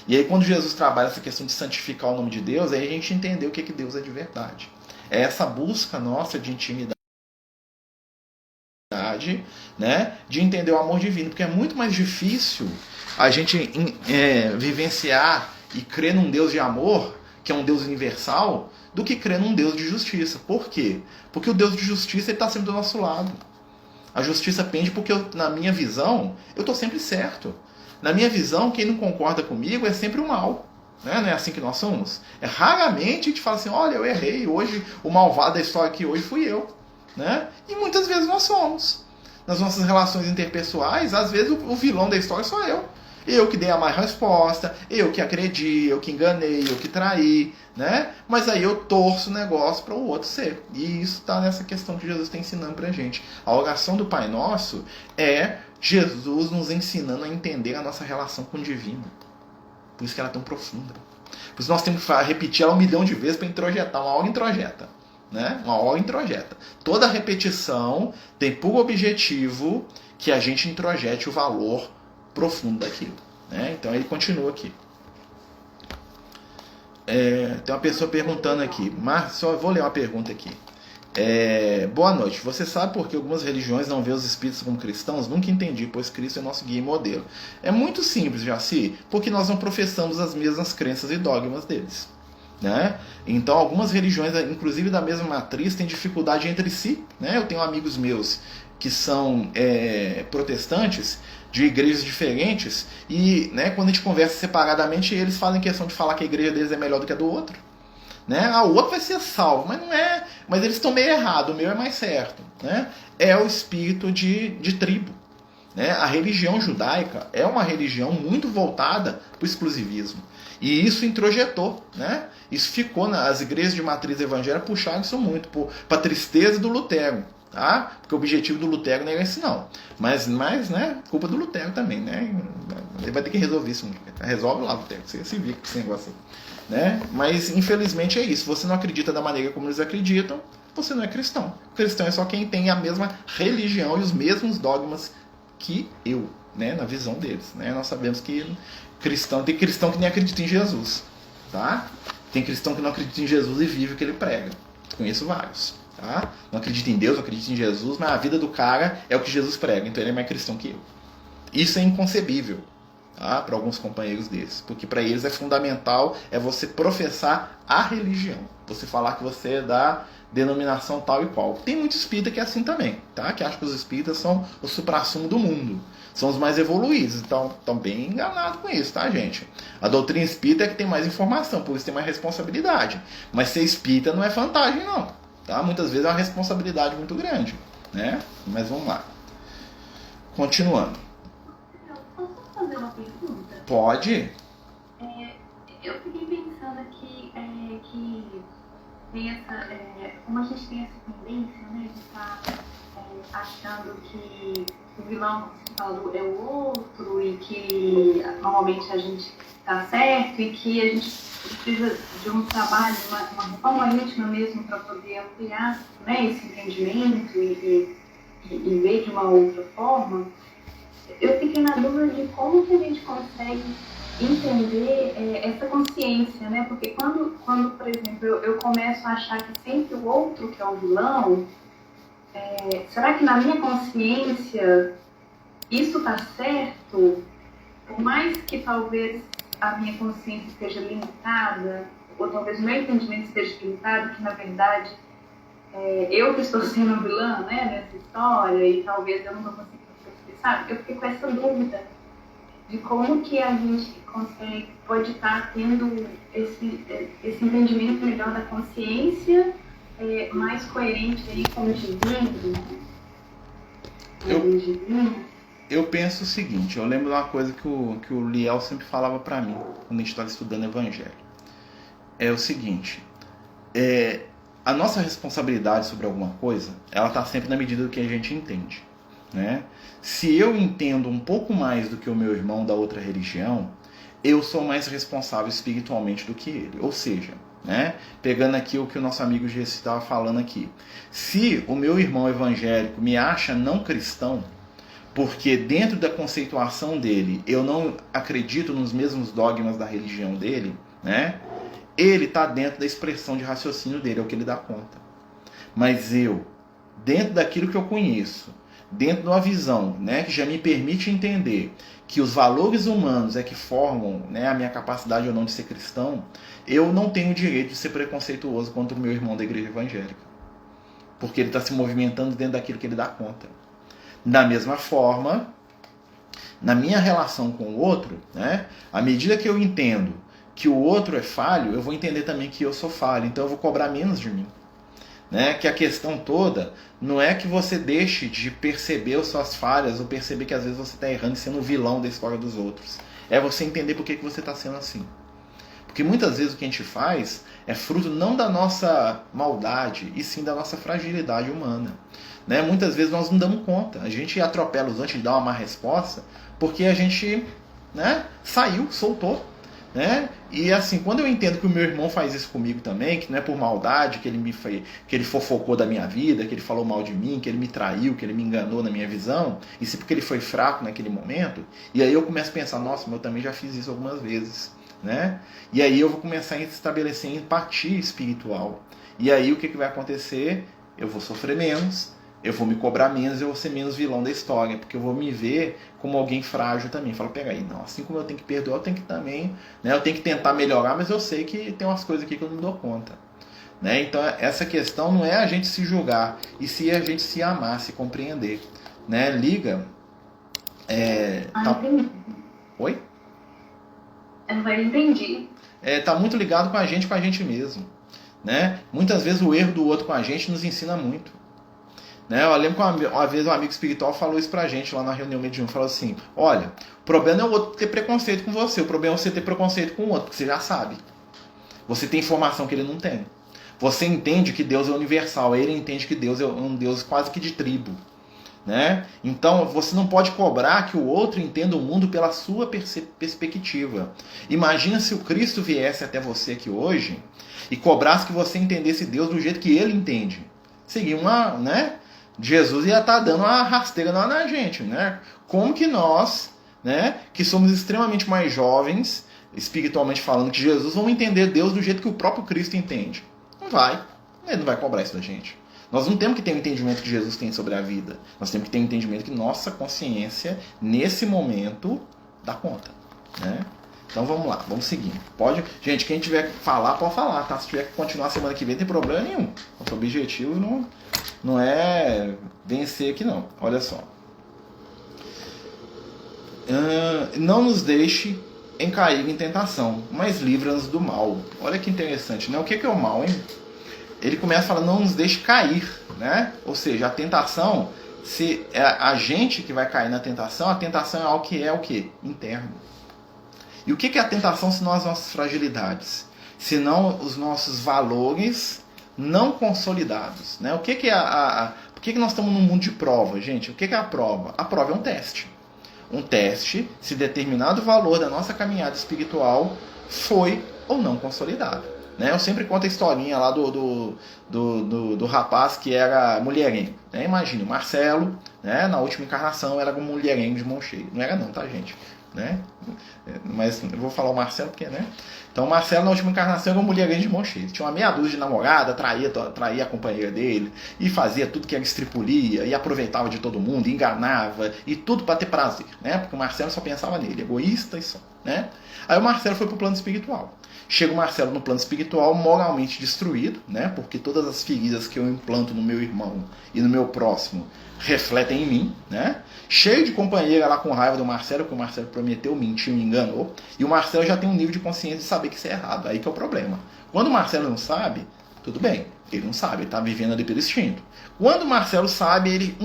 E aí quando Jesus trabalha essa questão de santificar o nome de Deus, aí a gente entendeu o que Deus é de verdade. É essa busca nossa de intimidade, né, de entender o amor divino, porque é muito mais difícil a gente vivenciar e crer num Deus de amor, que é um Deus universal, do que crer num Deus de justiça. Por quê? Porque o Deus de justiça está sempre do nosso lado. A justiça pende porque, na minha visão, eu estou sempre certo. Na minha visão, quem não concorda comigo é sempre o mal. Né? Não é assim que nós somos? Raramente a gente fala assim, olha, eu errei, hoje o malvado da história aqui hoje fui eu. Né? E muitas vezes nós somos. Nas nossas relações interpessoais, às vezes o vilão da história sou eu. Eu que dei a má resposta, eu que agredi, eu que enganei, eu que traí, né? Mas aí eu torço o negócio para o outro ser. E isso está nessa questão que Jesus está ensinando para a gente. A oração do Pai Nosso é Jesus nos ensinando a entender a nossa relação com o divino. Por isso que ela é tão profunda. Por isso nós temos que repetir ela 1 milhão de vezes para introjetar. Uma hora introjeta. Né? Uma hora introjeta. Toda repetição tem por objetivo que a gente introjete o valor profundo daquilo. Né? Então ele continua aqui. Tem uma pessoa perguntando aqui. Mas só vou ler uma pergunta aqui. Boa noite. Você sabe por que algumas religiões não veem os espíritos como cristãos? Nunca entendi, pois Cristo é nosso guia e modelo. É muito simples, Jaci, porque nós não professamos as mesmas crenças e dogmas deles. Né? Então algumas religiões, inclusive da mesma matriz, têm dificuldade entre si. Né? Eu tenho amigos meus que são protestantes, de igrejas diferentes, e né, quando a gente conversa separadamente, eles fazem questão de falar que a igreja deles é melhor do que a do outro. Né? O outro vai ser salvo, mas não é. Mas eles estão meio errados, o meu é mais certo. Né? É o espírito de tribo. Né? A religião judaica é uma religião muito voltada para o exclusivismo. E isso introjetou. Né? Isso ficou nas igrejas de matriz evangélica, puxaram isso muito para a tristeza do Lutero. Tá? Porque o objetivo do Lutero não é esse não. Mas né, culpa do Lutero também. Né? Ele vai ter que resolver isso. Resolve lá, Lutero. Você se vira com esse negócio aí. Né? Mas infelizmente é isso. Você não acredita da maneira como eles acreditam, você não é cristão. Cristão é só quem tem a mesma religião e os mesmos dogmas que eu, né? Na visão deles. Né? Nós sabemos que tem cristão que nem acredita em Jesus. Tá? Tem cristão que não acredita em Jesus e vive o que ele prega. Conheço vários. Tá? Não acredita em Deus, não acredita em Jesus, mas a vida do cara é o que Jesus prega. Então ele é mais cristão que eu. Isso é inconcebível. Tá? Para alguns companheiros desses, porque para eles é fundamental você professar a religião, você falar que você é da denominação tal e qual. Tem muito espírita que é assim também, tá? Que acha que os espíritas são o suprassumo do mundo, são os mais evoluídos, então estão bem enganados com isso, tá, gente? A doutrina espírita é que tem mais informação, por isso tem mais responsabilidade, mas ser espírita não é vantagem não, tá? Muitas vezes é uma responsabilidade muito grande, né? Mas vamos lá, continuando. Fazer uma pergunta? Pode. Eu fiquei pensando aqui que tem essa, como a gente tem essa tendência, né, de estar achando que o vilão principal é o outro e que normalmente a gente está certo e que a gente precisa de um trabalho, uma reforma íntima mesmo para poder ampliar, né, esse entendimento e ver de uma outra forma. Eu fiquei na dúvida de como que a gente consegue entender essa consciência, né? Porque quando por exemplo, eu começo a achar que sempre o outro que é o vilão, será que na minha consciência isso está certo? Por mais que talvez a minha consciência esteja limitada, ou talvez o meu entendimento esteja limitado, que na verdade eu que estou sendo vilã, né, nessa história, e talvez eu não estou conseguindo. Sabe? Eu fiquei com essa dúvida de como que a gente pode estar tendo esse entendimento melhor da consciência, mais coerente aí com o divino. Eu penso o seguinte, eu lembro de uma coisa que o Liel sempre falava para mim, quando a gente estava estudando Evangelho. É o seguinte, a nossa responsabilidade sobre alguma coisa, ela está sempre na medida do que a gente entende. Né? Se eu entendo um pouco mais do que o meu irmão da outra religião, eu sou mais responsável espiritualmente do que ele. Ou seja, né? Pegando aqui o que o nosso amigo Jesse estava falando aqui, se o meu irmão evangélico me acha não cristão, porque dentro da conceituação dele eu não acredito nos mesmos dogmas da religião dele, né? Ele está dentro da expressão de raciocínio dele, é o que ele dá conta. Mas eu, dentro daquilo que eu conheço, dentro de uma visão, né, que já me permite entender que os valores humanos é que formam, né, a minha capacidade ou não de ser cristão, eu não tenho o direito de ser preconceituoso contra o meu irmão da igreja evangélica. Porque ele está se movimentando dentro daquilo que ele dá conta. Da mesma forma, na minha relação com o outro, né, à medida que eu entendo que o outro é falho, eu vou entender também que eu sou falho, então eu vou cobrar menos de mim. Né? Que a questão toda não é que você deixe de perceber as suas falhas ou perceber que às vezes você está errando e sendo o vilão da história dos outros. É você entender por que você está sendo assim. Porque muitas vezes o que a gente faz é fruto não da nossa maldade, e sim da nossa fragilidade humana. Né? Muitas vezes nós não damos conta. A gente atropela os outros e dá uma má resposta porque a gente, né, saiu, soltou. Né? E assim, quando eu entendo que o meu irmão faz isso comigo também, que não é por maldade, que ele fofocou da minha vida, que ele falou mal de mim, que ele me traiu, que ele me enganou na minha visão, e se porque ele foi fraco naquele momento, e aí eu começo a pensar, nossa, mas eu também já fiz isso algumas vezes. Né? E aí eu vou começar a estabelecer empatia espiritual. E aí o que vai acontecer? Eu vou sofrer menos, eu vou me cobrar menos, eu vou ser menos vilão da história, porque eu vou me ver como alguém frágil também. Falo, pega aí, não, assim como eu tenho que perdoar, eu tenho que também, né, eu tenho que tentar melhorar, mas eu sei que tem umas coisas aqui que eu não dou conta. Né? Então essa questão não é a gente se julgar, e sim a gente se amar, se compreender. Né? Liga... Oi? Eu entendi. Tá muito ligado com a gente mesmo. Né? Muitas vezes o erro do outro com a gente nos ensina muito. Né? Eu lembro que uma vez um amigo espiritual falou isso pra gente lá na reunião mediúnica. Falou assim, olha, o problema não é o outro ter preconceito com você, o problema é você ter preconceito com o outro, porque você já sabe. Você tem informação que ele não tem. Você entende que Deus é universal, ele entende que Deus é um Deus quase que de tribo. Né? Então você não pode cobrar que o outro entenda o mundo pela sua perspectiva. Imagina se o Cristo viesse até você aqui hoje e cobrasse que você entendesse Deus do jeito que ele entende. Seguir né? Jesus ia estar dando uma rasteira na gente. Né? Como que nós, né, que somos extremamente mais jovens, espiritualmente falando, que Jesus, vamos entender Deus do jeito que o próprio Cristo entende? Não vai. Ele não vai cobrar isso da gente. Nós não temos que ter o entendimento que Jesus tem sobre a vida. Nós temos que ter o entendimento que nossa consciência, nesse momento, dá conta. Né? Então vamos lá, vamos seguir. Pode, gente, quem tiver que falar, pode falar. Tá? Se tiver que continuar semana que vem, não tem problema nenhum. Nosso objetivo não é vencer aqui, não. Olha só. Não nos deixe cair em tentação, mas livra-nos do mal. Olha que interessante, né? O que é o mal, hein? Ele começa falando, não nos deixe cair, né? Ou seja, a tentação, se é a gente que vai cair na tentação, a tentação é algo que é o quê? Interno. E o que é a tentação senão as nossas fragilidades? Senão os nossos valores não consolidados, né? O que é por que nós estamos num mundo de prova, gente? O que é a prova? A prova é um teste. Um teste se determinado valor da nossa caminhada espiritual foi ou não consolidado. Né? Eu sempre conto a historinha lá do rapaz que era mulherengo. Né? Imagina, o Marcelo, né, na última encarnação, era um mulherengo de mão cheia. Não era não, tá, gente? Né? Mas eu vou falar o Marcelo porque, né? Então o Marcelo na última encarnação era um mulherengo de mão cheia. Tinha uma meia dúzia de namorada, traía a companheira dele, e fazia tudo que era estripulia, e aproveitava de todo mundo, e enganava, e tudo para ter prazer. Né? Porque o Marcelo só pensava nele, egoísta e só. Né? Aí o Marcelo foi pro plano espiritual. Chega o Marcelo no plano espiritual moralmente destruído, né? Porque todas as feridas que eu implanto no meu irmão e no meu próximo refletem em mim, né? Cheio de companheira lá com raiva do Marcelo, porque o Marcelo prometeu, mentiu, me enganou. E o Marcelo já tem um nível de consciência de saber que isso é errado. Aí que é o problema. Quando o Marcelo não sabe, tudo bem. Ele não sabe, ele está vivendo ali pelo instinto. Quando o Marcelo sabe, ele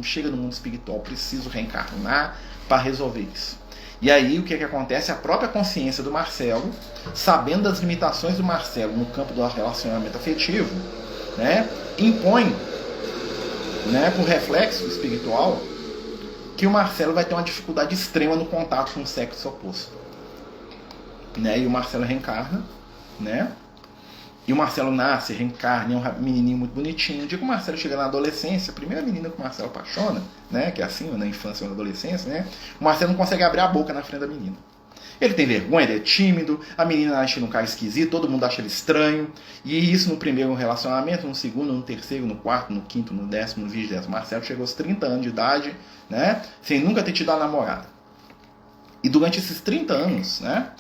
chega no mundo espiritual, preciso reencarnar para resolver isso. E aí o que acontece? A própria consciência do Marcelo, sabendo das limitações do Marcelo no campo do relacionamento afetivo, né, impõe, né, por reflexo espiritual, que o Marcelo vai ter uma dificuldade extrema no contato com o sexo oposto. Né? E o Marcelo reencarna, né? E o Marcelo nasce, reencarna, é um menininho muito bonitinho. O dia que o Marcelo chega na adolescência, a primeira menina que o Marcelo apaixona, né, que é assim, na infância ou na adolescência, né, o Marcelo não consegue abrir a boca na frente da menina. Ele tem vergonha, ele é tímido, a menina acha ele um cara esquisito, todo mundo acha ele estranho. E isso no primeiro relacionamento, no segundo, no terceiro, no quarto, no quinto, no 10º, no 20º. O Marcelo chegou aos 30 anos de idade, né, sem nunca ter tido uma namorada. E durante esses 30 anos, né,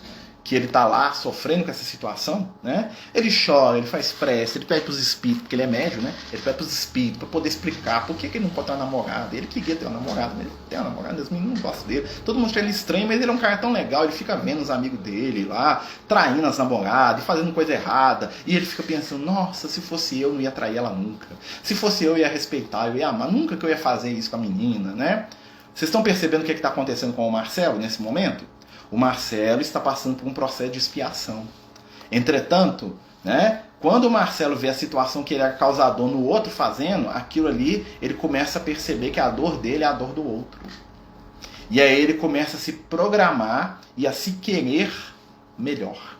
que ele está lá sofrendo com essa situação, né? Ele chora, ele faz prece, ele pede para os espíritos, porque ele é médium, né? Ele pede para os espíritos para poder explicar por que ele não pode ter uma namorada. Ele queria ter uma namorada, mas ele tem uma namorada, os meninos não gostam dele. Todo mundo acha ele estranho, mas ele é um cara tão legal, ele fica vendo os amigos dele lá, traindo as namoradas e fazendo coisa errada. E ele fica pensando, nossa, se fosse eu, não ia trair ela nunca. Se fosse eu ia respeitar, eu ia amar, nunca que eu ia fazer isso com a menina, né? Vocês estão percebendo o que está acontecendo com o Marcelo nesse momento? O Marcelo está passando por um processo de expiação. Entretanto, né, quando o Marcelo vê a situação que ele é causador no outro fazendo, aquilo ali, ele começa a perceber que a dor dele é a dor do outro. E aí ele começa a se programar e a se querer melhor.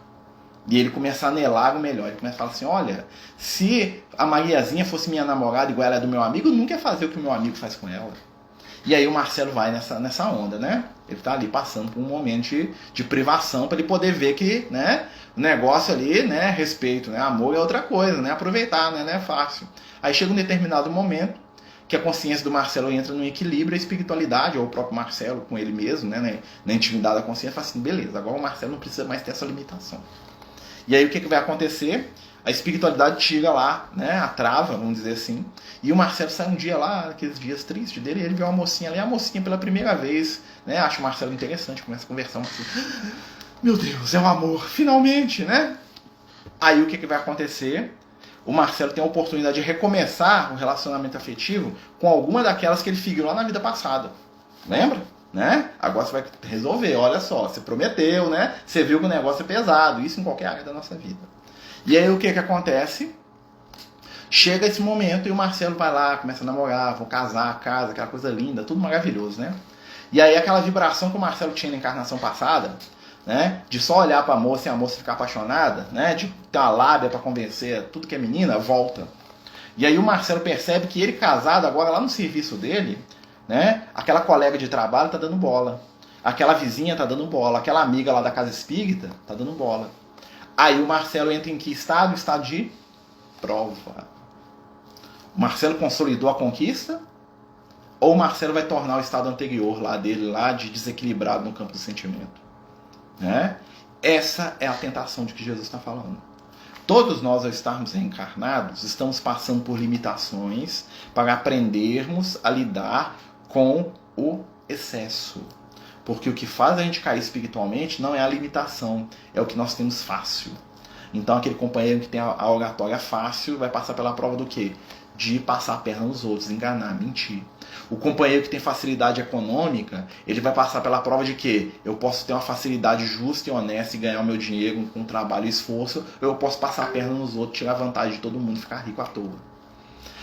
E ele começa a anelar o melhor. Ele começa a falar assim, olha, se a Mariazinha fosse minha namorada igual ela é do meu amigo, eu nunca ia fazer o que o meu amigo faz com ela. E aí o Marcelo vai nessa onda, né? Ele está ali passando por um momento de privação para ele poder ver que, né, o negócio ali, né, respeito, né, amor é outra coisa, né, aproveitar, né, não é fácil. Aí chega um determinado momento que a consciência do Marcelo entra no equilíbrio, a espiritualidade, ou o próprio Marcelo com ele mesmo, né, na intimidade da consciência, fala assim, beleza, agora o Marcelo não precisa mais ter essa limitação. E aí o que vai acontecer? A espiritualidade tira lá, né, a trava, vamos dizer assim, e o Marcelo sai um dia lá, aqueles dias tristes dele, e ele vê uma mocinha ali, a mocinha pela primeira vez, né, acha o Marcelo interessante, começa a conversar, assim, meu Deus, é o amor, finalmente, né? Aí o que vai acontecer? O Marcelo tem a oportunidade de recomeçar o relacionamento afetivo com alguma daquelas que ele feriu lá na vida passada. Lembra? Né? Agora você vai resolver, olha só, você prometeu, né? Você viu que o negócio é pesado, isso em qualquer área da nossa vida. E aí o que acontece? Chega esse momento e o Marcelo vai lá, começa a namorar, vão casar, casa, aquela coisa linda, tudo maravilhoso, né? E aí aquela vibração que o Marcelo tinha na encarnação passada, né, de só olhar para a moça e a moça ficar apaixonada, né, de ter uma lábia para convencer tudo que é menina, volta. E aí o Marcelo percebe que ele casado, agora lá no serviço dele, né, aquela colega de trabalho tá dando bola, aquela vizinha tá dando bola, aquela amiga lá da casa espírita tá dando bola. Aí o Marcelo entra em que estado? Estado de prova. O Marcelo consolidou a conquista? Ou o Marcelo vai tornar o estado anterior lá dele, lá de desequilibrado no campo do sentimento? Né? Essa é a tentação de que Jesus está falando. Todos nós, ao estarmos reencarnados, estamos passando por limitações para aprendermos a lidar com o excesso. Porque o que faz a gente cair espiritualmente não é a limitação, é o que nós temos fácil. Então aquele companheiro que tem a oratória fácil vai passar pela prova do quê? De passar a perna nos outros, enganar, mentir. O companheiro que tem facilidade econômica, ele vai passar pela prova de que eu posso ter uma facilidade justa e honesta e ganhar o meu dinheiro com trabalho e esforço, ou eu posso passar a perna nos outros, tirar vantagem de todo mundo e ficar rico à toa.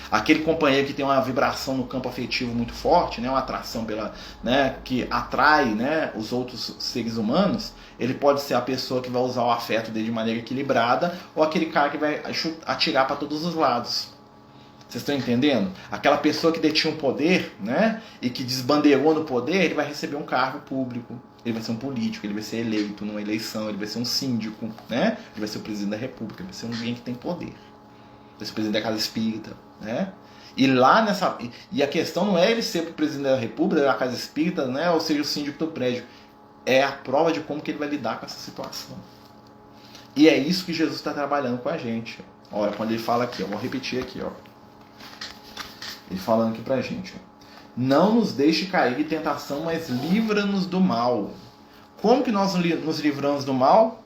Aquele companheiro que tem uma vibração no campo afetivo muito forte, né, uma atração pela, né, que atrai, né, os outros seres humanos, ele pode ser a pessoa que vai usar o afeto dele de maneira equilibrada, ou aquele cara que vai atirar para todos os lados. Vocês estão entendendo? Aquela pessoa que detinha um poder, né, e que desbandeirou no poder, ele vai receber um cargo público, ele vai ser um político, ele vai ser eleito numa eleição, ele vai ser um síndico, né, ele vai ser o presidente da república, ele vai ser alguém que tem poder. Vai ser o presidente da casa espírita, né? E lá nessa... E a questão não é ele ser o presidente da república, da casa espírita, né, ou seja, o síndico do prédio. É a prova de como que ele vai lidar com essa situação. E é isso que Jesus está trabalhando com a gente. Olha, quando ele fala aqui, eu vou repetir aqui, ó. Ele falando aqui pra gente, ó. Não nos deixe cair em tentação, mas livra-nos do mal. Como que nós nos livramos do mal?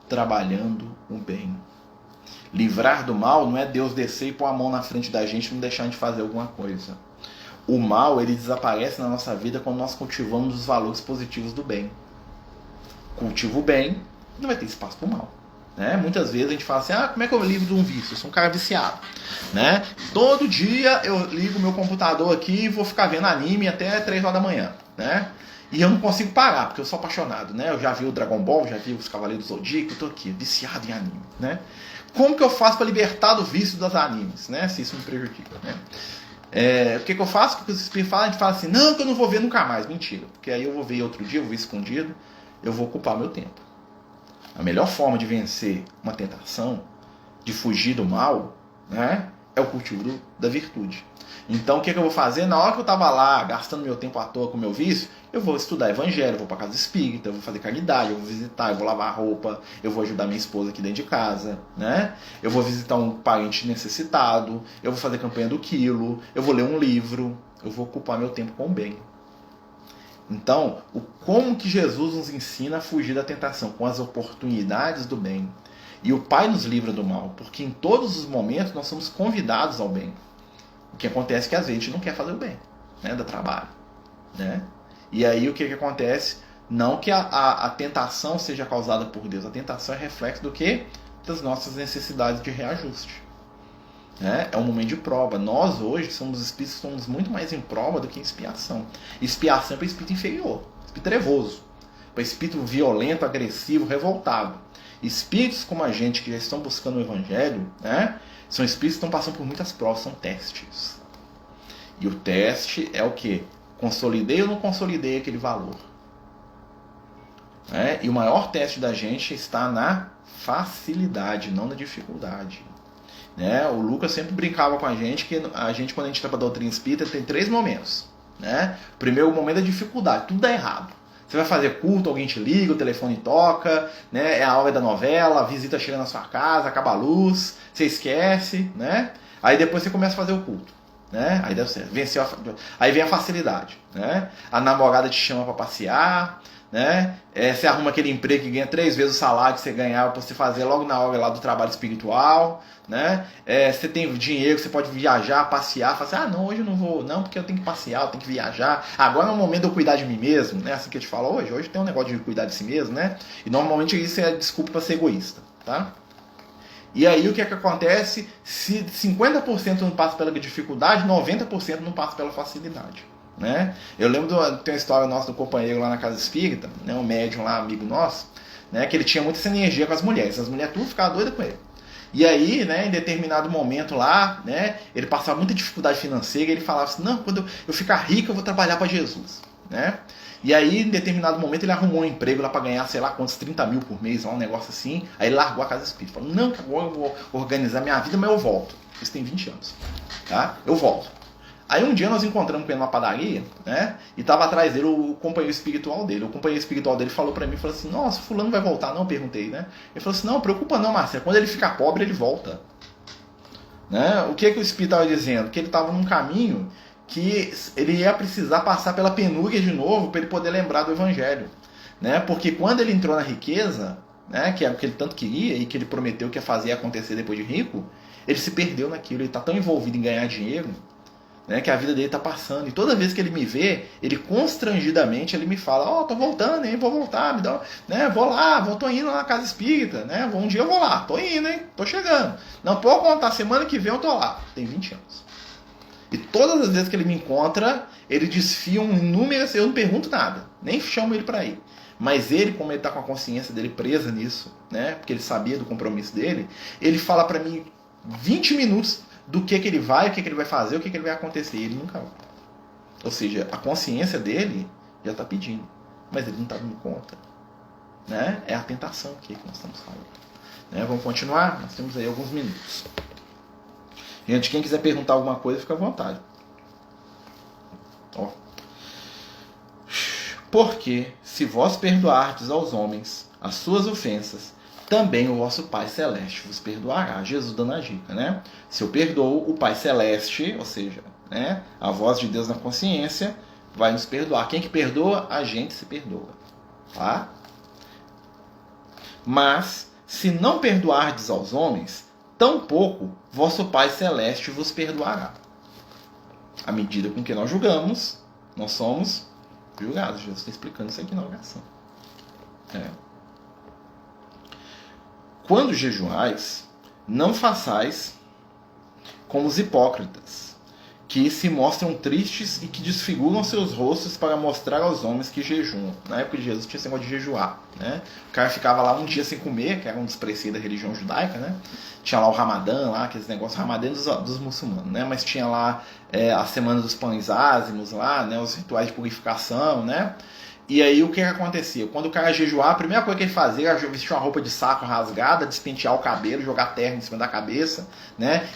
Trabalhando o bem. Livrar do mal não é Deus descer e pôr a mão na frente da gente e não deixar a gente fazer alguma coisa. O mal, ele desaparece na nossa vida quando nós cultivamos os valores positivos do bem. Cultivo o bem, não vai ter espaço para o mal. Né? Muitas vezes a gente fala assim, como é que eu livro de um vício? Eu sou um cara viciado. Né? Todo dia eu ligo meu computador aqui e vou ficar vendo anime até 3 horas da manhã. Né? E eu não consigo parar, porque eu sou apaixonado. Né? Eu já vi o Dragon Ball, já vi os Cavaleiros do Zodíaco, eu tô aqui, viciado em anime. Né? Como que eu faço para libertar do vício dos animes? Né? Se isso me prejudica. Né? O que eu faço? Porque os espíritos falam, a gente fala assim, não, que eu não vou ver nunca mais. Mentira. Porque aí eu vou ver outro dia, eu vou ver escondido, eu vou ocupar meu tempo. A melhor forma de vencer uma tentação, de fugir do mal, né, é o cultivo da virtude. Então o que eu vou fazer? Na hora que eu estava lá, gastando meu tempo à toa com o meu vício, eu vou estudar evangelho, eu vou para casa espírita, eu vou fazer caridade, eu vou visitar, eu vou lavar roupa, eu vou ajudar minha esposa aqui dentro de casa, né? Eu vou visitar um parente necessitado, eu vou fazer campanha do quilo, eu vou ler um livro, eu vou ocupar meu tempo com o bem. Então, como que Jesus nos ensina a fugir da tentação? Com as oportunidades do bem. E o Pai nos livra do mal, porque em todos os momentos nós somos convidados ao bem. O que acontece é que às vezes a gente não quer fazer o bem, né? Dá trabalho, né? E aí o que acontece? Não que a tentação seja causada por Deus. A tentação é reflexo do quê? Das nossas necessidades de reajuste. É um momento de prova. Nós hoje somos espíritos que estamos muito mais em prova do que em expiação. Expiação é para espírito inferior, espírito trevoso, para espírito violento, agressivo, revoltado. Espíritos como a gente que já estão buscando o Evangelho, né, são espíritos que estão passando por muitas provas, são testes. E o teste é o quê? Consolidei ou não consolidei aquele valor? E o maior teste da gente está na facilidade, não na dificuldade. O Lucas sempre brincava com a gente que quando a gente está para a doutrina espírita, tem 3 momentos. O primeiro momento é dificuldade, tudo dá errado. Você vai fazer culto, alguém te liga, o telefone toca, é a hora da novela, a visita chega na sua casa, acaba a luz, você esquece, Aí depois você começa a fazer o culto, Aí deu certo, aí vem a facilidade, A namorada te chama para passear, você arruma aquele emprego que ganha 3 vezes o salário que você ganhava para você fazer logo na hora lá do trabalho espiritual, você tem dinheiro, você pode viajar, passear, fala assim, não, hoje eu não vou, não, porque eu tenho que passear, eu tenho que viajar, agora é o momento de eu cuidar de mim mesmo, assim que eu te falo hoje tem um negócio de cuidar de si mesmo, e normalmente isso é desculpa para ser egoísta, tá? E aí o que é que acontece? Se 50% não passa pela dificuldade, 90% não passa pela facilidade. Eu lembro tem uma história nossa do companheiro lá na casa espírita, um médium lá, amigo nosso, que ele tinha muita essa energia com as mulheres tudo ficavam doidas com ele. E aí, em determinado momento lá, ele passava muita dificuldade financeira, e ele falava assim, não, quando eu ficar rico eu vou trabalhar para Jesus. E aí, em determinado momento, ele arrumou um emprego lá para ganhar, sei lá quantos, 30 mil por mês, um negócio assim. Aí ele largou a casa espírita, falou, não, que agora eu vou organizar minha vida, mas eu volto. Isso tem 20 anos, tá? Eu volto. Aí um dia nós encontramos com ele numa padaria, e tava atrás dele o companheiro espiritual dele. O companheiro espiritual dele falou pra mim, falou assim, nossa, fulano vai voltar, não? Eu perguntei, Ele falou assim, não, preocupa não, Marcelo, quando ele ficar pobre, ele volta. O que o espírito estava dizendo? Que ele estava num caminho que ele ia precisar passar pela penúria de novo para ele poder lembrar do Evangelho. Porque quando ele entrou na riqueza, que é o que ele tanto queria e que ele prometeu que ia fazer acontecer depois de rico, ele se perdeu naquilo, ele está tão envolvido em ganhar dinheiro, que a vida dele está passando. E toda vez que ele me vê, ele constrangidamente ele me fala, tô voltando, hein, vou voltar, me dá, tô indo lá na casa espírita, um dia eu vou lá, tô indo, hein, tô chegando. Não pode contar, semana que vem eu tô lá. Tem 20 anos. E todas as vezes que ele me encontra, ele desfia inúmeras, eu não pergunto nada, nem chamo ele para ir. Mas ele, como ele está com a consciência dele presa nisso, porque ele sabia do compromisso dele, ele fala para mim 20 minutos do que ele vai, o que ele vai fazer, o que ele vai acontecer. E ele nunca vai. Ou seja, a consciência dele já está pedindo, mas ele não está dando conta. É a tentação aqui que nós estamos falando. Vamos continuar? Nós temos aí alguns minutos. Gente, quem quiser perguntar alguma coisa, fica à vontade. Porque, se vós perdoardes aos homens as suas ofensas, também o vosso Pai Celeste vos perdoará. Jesus dando a dica, Se eu perdoo, o Pai Celeste, ou seja, a voz de Deus na consciência, vai nos perdoar. Quem que perdoa? A gente se perdoa. Tá? Mas, se não perdoardes aos homens, tampouco vosso Pai Celeste vos perdoará. À medida com que nós julgamos, nós somos julgados. Jesus está explicando isso aqui na oração. Quando jejuais, não façais como os hipócritas, que se mostram tristes e que desfiguram seus rostos para mostrar aos homens que jejuam. Na época de Jesus tinha esse negócio de jejuar. O cara ficava lá um dia sem comer, que era um dos preceitos da religião judaica. Tinha lá o Ramadã, lá, aqueles negócios, Ramadã dos muçulmanos. Mas tinha lá a semana dos pães ázimos, lá, os rituais de purificação. E aí o que acontecia? Quando o cara jejuar, a primeira coisa que ele fazia era vestir uma roupa de saco rasgada, despentear o cabelo, jogar terra em cima da cabeça,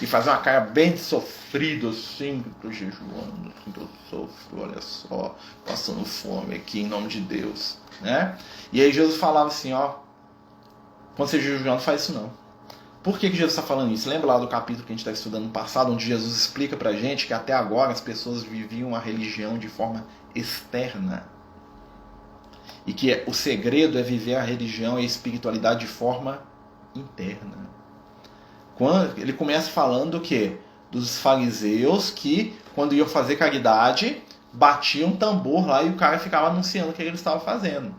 e fazer uma cara bem sofrida, assim, tô jejuando, assim, tô sofrendo, olha só, passando fome aqui em nome de Deus, E aí Jesus falava assim, quando você jejuar, não faz isso não. Por que Jesus está falando isso? Lembra lá do capítulo que a gente está estudando no passado, onde Jesus explica pra gente que até agora as pessoas viviam a religião de forma externa. E que o segredo é viver a religião e a espiritualidade de forma interna. Quando ele começa falando o quê? Dos fariseus que, quando iam fazer caridade, batiam um tambor lá e o cara ficava anunciando o que ele estava fazendo.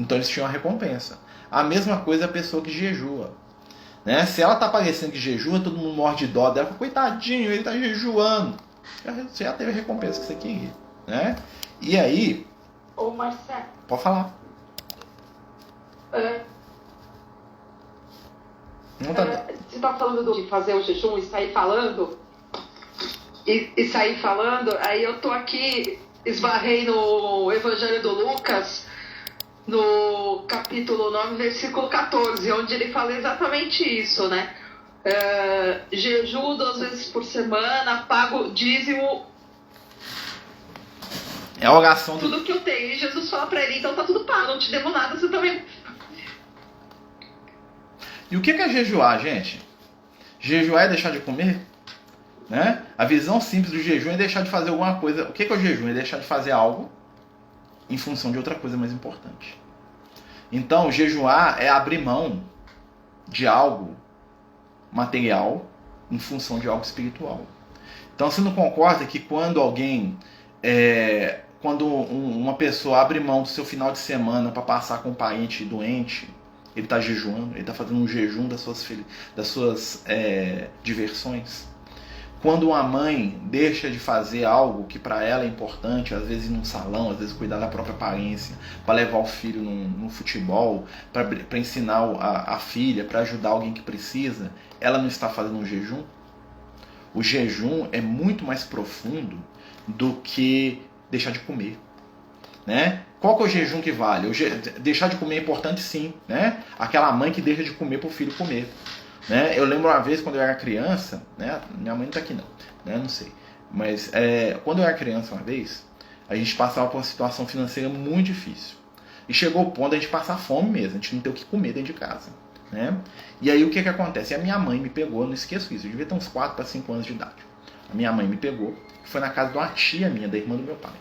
Então eles tinham a recompensa. A mesma coisa a pessoa que jejua. Né? Se ela está parecendo que jejua, todo mundo morre de dó dela. Coitadinho, ele está jejuando. Você já teve a recompensa que você queria. Né? E aí... Ô Marcelo... Pode falar. Você está falando de fazer o jejum e sair falando? E sair falando, aí eu tô aqui, esbarrei no Evangelho do Lucas, no capítulo 9, versículo 14, onde ele fala exatamente isso, né? Jejum 2 vezes por semana, pago dízimo. É a oração do... Tudo que eu tenho. E Jesus fala pra ele, então tá tudo pago, não te devo nada, você também... E o que é jejuar, gente? Jejuar é deixar de comer? Né? A visão simples do jejum é deixar de fazer alguma coisa. O que é o jejum? É deixar de fazer algo em função de outra coisa mais importante. Então, jejuar é abrir mão de algo material em função de algo espiritual. Então, você não concorda que quando alguém... quando uma pessoa abre mão do seu final de semana para passar com um parente doente, ele está jejuando, ele está fazendo um jejum das suas diversões. Quando uma mãe deixa de fazer algo que para ela é importante, às vezes ir num salão, às vezes cuidar da própria aparência, para levar o filho no futebol, para ensinar a filha, para ajudar alguém que precisa, ela não está fazendo um jejum? O jejum é muito mais profundo do que deixar de comer. Né? Qual que é o jejum que vale? Deixar de comer é importante sim. Né? Aquela mãe que deixa de comer para o filho comer. Né? Eu lembro uma vez quando eu era criança, né? Minha mãe não está aqui não, né? Não sei. Mas quando eu era criança uma vez, a gente passava por uma situação financeira muito difícil. E chegou o ponto de a gente passar fome mesmo, a gente não ter o que comer dentro de casa. Né? E aí o que acontece? A minha mãe me pegou, não esqueço isso, eu devia ter uns 4 para 5 anos de idade. A minha mãe me pegou, foi na casa de uma tia minha, da irmã do meu pai.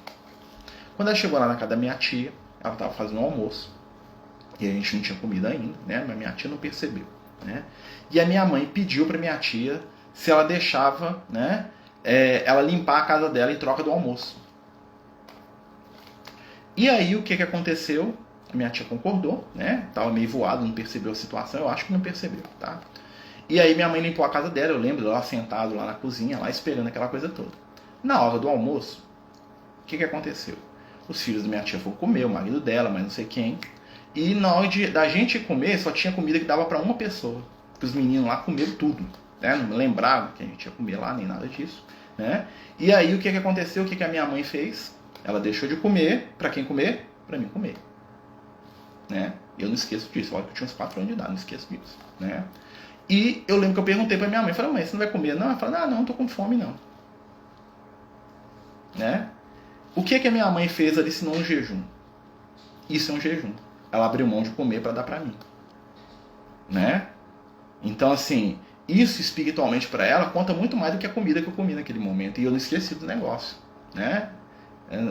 Quando ela chegou lá na casa da minha tia, ela estava fazendo um almoço. E a gente não tinha comida ainda, né? Mas minha tia não percebeu. Né? E a minha mãe pediu para minha tia se ela deixava, né, ela limpar a casa dela em troca do almoço. E aí o que aconteceu? A minha tia concordou, né? Tava meio voado, não percebeu a situação, eu acho que não percebeu, tá? E aí minha mãe limpou a casa dela, eu lembro dela sentado lá na cozinha, lá esperando aquela coisa toda. Na hora do almoço, o que aconteceu? Os filhos da minha tia foram comer, o marido dela, mas não sei quem. E na hora da gente comer, só tinha comida que dava para uma pessoa. Porque os meninos lá comeram tudo. Né? Não lembravam que a gente ia comer lá, nem nada disso. Né? E aí o que aconteceu? O que a minha mãe fez? Ela deixou de comer. Para quem comer? Para mim comer. Né? Eu não esqueço disso. Olha que eu tinha uns 4 anos de idade, não esqueço disso. Né? E eu lembro que eu perguntei para minha mãe. Falei, mãe, você não vai comer? Não. Ela falou, não tô com fome não. Né? O que a minha mãe fez ali senão um jejum? Isso é um jejum. Ela abriu mão de comer para dar para mim. Né? Então, assim, isso espiritualmente para ela conta muito mais do que a comida que eu comi naquele momento. E eu não esqueci do negócio. Né?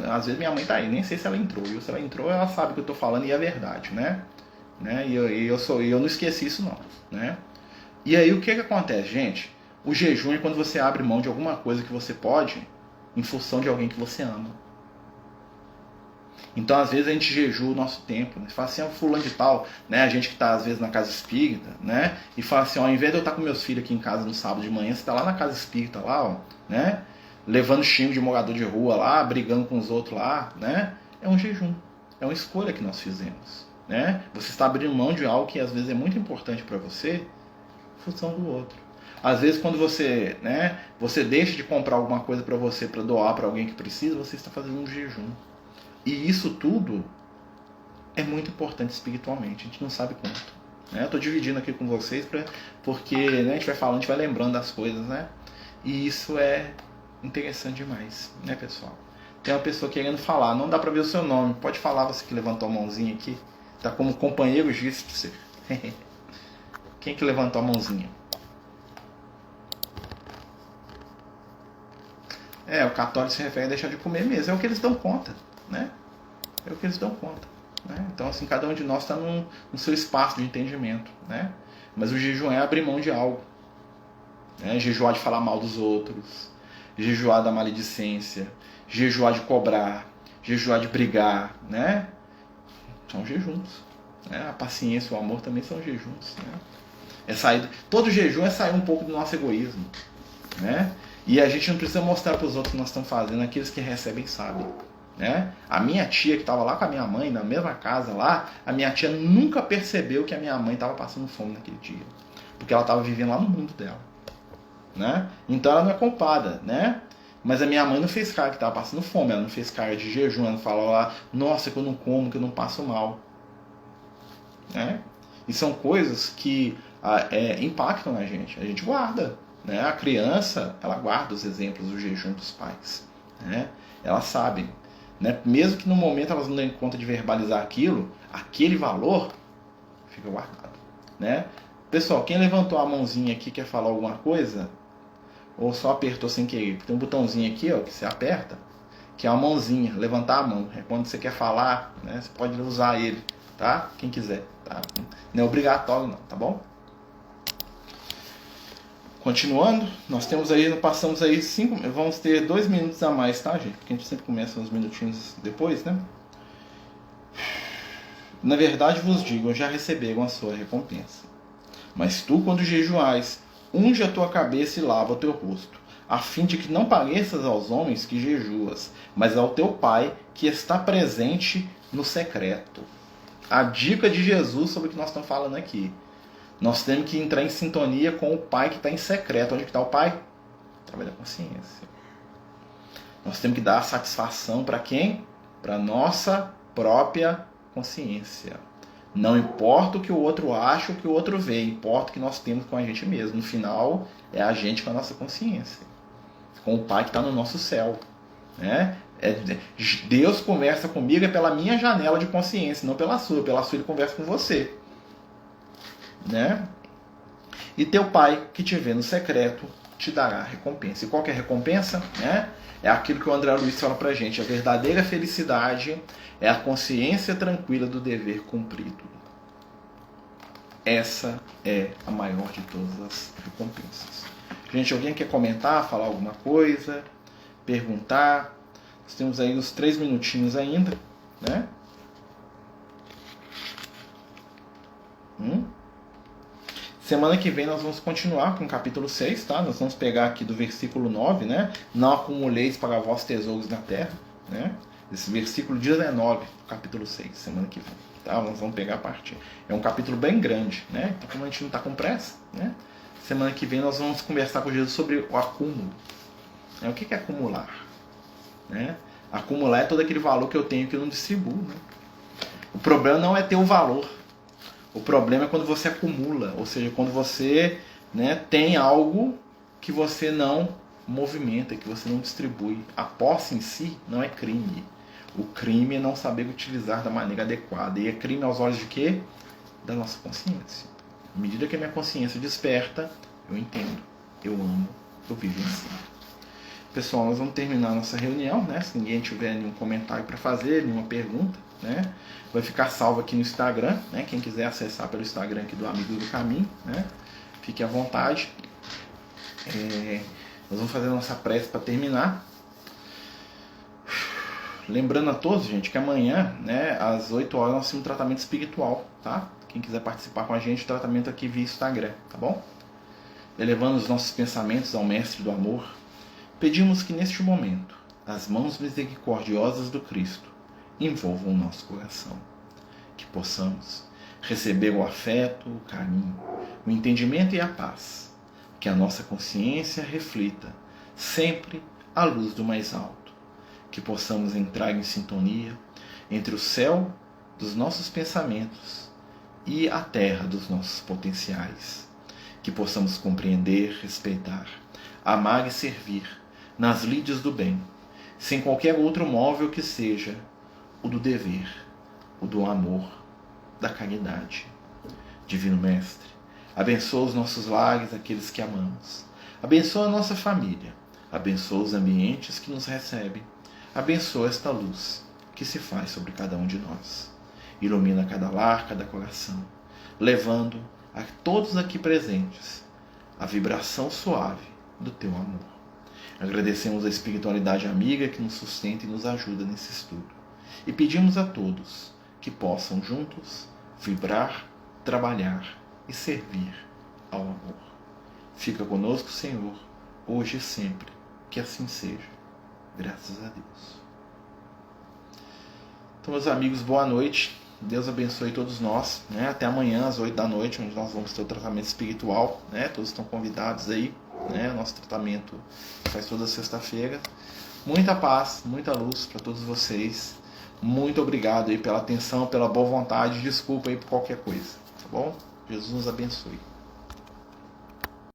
Às vezes minha mãe tá aí, nem sei se ela entrou. E se ela entrou, ela sabe o que eu tô falando e é verdade. Né? E eu não esqueci isso não. Né? E aí o que acontece, gente? O jejum é quando você abre mão de alguma coisa que você pode em função de alguém que você ama. Então, às vezes, a gente jejua o nosso tempo. Né? Fala assim, fulano de tal, né? A gente que está, às vezes, na casa espírita, né? E fala assim, ao invés de eu estar com meus filhos aqui em casa no sábado de manhã, você está lá na casa espírita, lá, ó, né? Levando xingo de morador de rua lá, brigando com os outros lá, né? É um jejum. É uma escolha que nós fizemos, né? Você está abrindo mão de algo que, às vezes, é muito importante para você em função do outro. Às vezes, quando você, né? Você deixa de comprar alguma coisa para você, para doar para alguém que precisa, você está fazendo um jejum. E isso tudo é muito importante espiritualmente, a gente não sabe quanto. Né? Eu estou dividindo aqui com vocês porque né, a gente vai falando, a gente vai lembrando das coisas, né? E isso é interessante demais, né, pessoal? Tem uma pessoa querendo falar, não dá para ver o seu nome, pode falar, você que levantou a mãozinha aqui, tá como companheiro juiz para você. Quem que levantou a mãozinha? O católico se refere a deixar de comer mesmo, é o que eles dão conta. Né? É o que eles dão conta. Né? Então, assim, cada um de nós está no seu espaço de entendimento. Né? Mas o jejum é abrir mão de algo. Né? Jejuar de falar mal dos outros. Jejuar da maledicência. Jejuar de cobrar. Jejuar de brigar. Né? São jejuns. Né? A paciência e o amor também são jejuns. Né? Todo jejum é sair um pouco do nosso egoísmo. Né? E a gente não precisa mostrar para os outros o que nós estamos fazendo, aqueles que recebem sabem. Né? A minha tia que estava lá com a minha mãe, na mesma casa lá, a minha tia nunca percebeu que a minha mãe estava passando fome naquele dia. Porque ela estava vivendo lá no mundo dela. Né? Então ela não é culpada. Né? Mas a minha mãe não fez cara que estava passando fome, ela não fez cara de jejum, ela não falou lá, nossa, que eu não como, que eu não passo mal. Né? E são coisas que impactam na gente, a gente guarda. Né? A criança, ela guarda os exemplos do jejum dos pais. Né? Elas sabem. Né? Mesmo que no momento elas não deem conta de verbalizar aquilo, aquele valor fica guardado. Né? Pessoal, quem levantou a mãozinha aqui quer falar alguma coisa? Ou só apertou sem querer? Tem um botãozinho aqui, ó, que você aperta, que é uma mãozinha, levantar a mão. É quando você quer falar, né? Você pode usar ele, tá? Quem quiser, tá? Não é obrigatório não, tá bom? Continuando, passamos aí 5, vamos ter 2 minutos a mais, tá, gente? Porque a gente sempre começa uns minutinhos depois, né? Na verdade vos digo, já receberam a sua recompensa. Mas tu, quando jejuais, unge a tua cabeça e lava o teu rosto, a fim de que não pareças aos homens que jejuas, mas ao teu Pai que está presente no secreto. A dica de Jesus sobre o que nós estamos falando aqui. Nós temos que entrar em sintonia com o Pai que está em secreto. Onde está o Pai? Através da consciência. Nós temos que dar satisfação para quem? Para a nossa própria consciência. Não importa o que o outro acha, o que o outro vê, importa o que nós temos com a gente mesmo. No final, é a gente com a nossa consciência, com o Pai que está no nosso céu. Né? Deus conversa comigo pela minha janela de consciência, não pela sua. Pela sua ele conversa com você. Né? E teu Pai que te vê no secreto te dará a recompensa. E qual que é a recompensa? Né? É aquilo que o André Luiz fala pra gente. A verdadeira felicidade é a consciência tranquila do dever cumprido. Essa é a maior de todas as recompensas. Gente, alguém quer comentar, falar alguma coisa, perguntar? Nós temos aí uns 3 minutinhos ainda, né? Semana que vem nós vamos continuar com o capítulo 6, tá? Nós vamos pegar aqui do versículo 9, né? Não acumuleis para vós tesouros na terra, né? Esse versículo 19, capítulo 6, semana que vem, tá? Nós vamos pegar a partir. É um capítulo bem grande, né? Então, como a gente não está com pressa, né? Semana que vem nós vamos conversar com Jesus sobre o acúmulo. O que é acumular? Né? Acumular é todo aquele valor que eu tenho que eu não distribuo, né? O problema não é ter o valor. O problema é quando você acumula, ou seja, quando você, né, tem algo que você não movimenta, que você não distribui. A posse em si não é crime. O crime é não saber utilizar da maneira adequada. E é crime aos olhos de quê? Da nossa consciência. À medida que a minha consciência desperta, eu entendo, eu amo, eu vivo em si. Pessoal, nós vamos terminar nossa reunião, né? Se ninguém tiver nenhum comentário para fazer, nenhuma pergunta, né? Vai ficar salvo aqui no Instagram, né? Quem quiser acessar pelo Instagram aqui do Amigo do Caminho, né? Fique à vontade. Nós vamos fazer a nossa prece para terminar. Lembrando a todos, gente, que amanhã, né, às 8 horas, nós temos um tratamento espiritual, tá? Quem quiser participar com a gente, o tratamento aqui via Instagram, tá bom? Elevando os nossos pensamentos ao Mestre do Amor, pedimos que neste momento, as mãos misericordiosas do Cristo envolvam o nosso coração. Que possamos receber o afeto, o carinho, o entendimento e a paz. Que a nossa consciência reflita sempre a luz do mais alto. Que possamos entrar em sintonia entre o céu dos nossos pensamentos e a terra dos nossos potenciais. Que possamos compreender, respeitar, amar e servir nas lides do bem, sem qualquer outro móvel que seja o do dever, o do amor, da caridade. Divino Mestre, abençoa os nossos lares, aqueles que amamos. Abençoa a nossa família. Abençoa os ambientes que nos recebem. Abençoa esta luz que se faz sobre cada um de nós. Ilumina cada lar, cada coração, levando a todos aqui presentes a vibração suave do teu amor. Agradecemos a espiritualidade amiga que nos sustenta e nos ajuda nesse estudo. E pedimos a todos que que possam juntos vibrar, trabalhar e servir ao amor. Fica conosco, Senhor, hoje e sempre. Que assim seja. Graças a Deus. Então, meus amigos, boa noite. Deus abençoe todos nós, né? Até amanhã às 8 da noite, onde nós vamos ter o tratamento espiritual, né? Todos estão convidados aí, né? Nosso tratamento faz toda sexta-feira. Muita paz, muita luz para todos vocês. Muito obrigado aí pela atenção, pela boa vontade. Desculpa aí por qualquer coisa, tá bom? Jesus nos abençoe.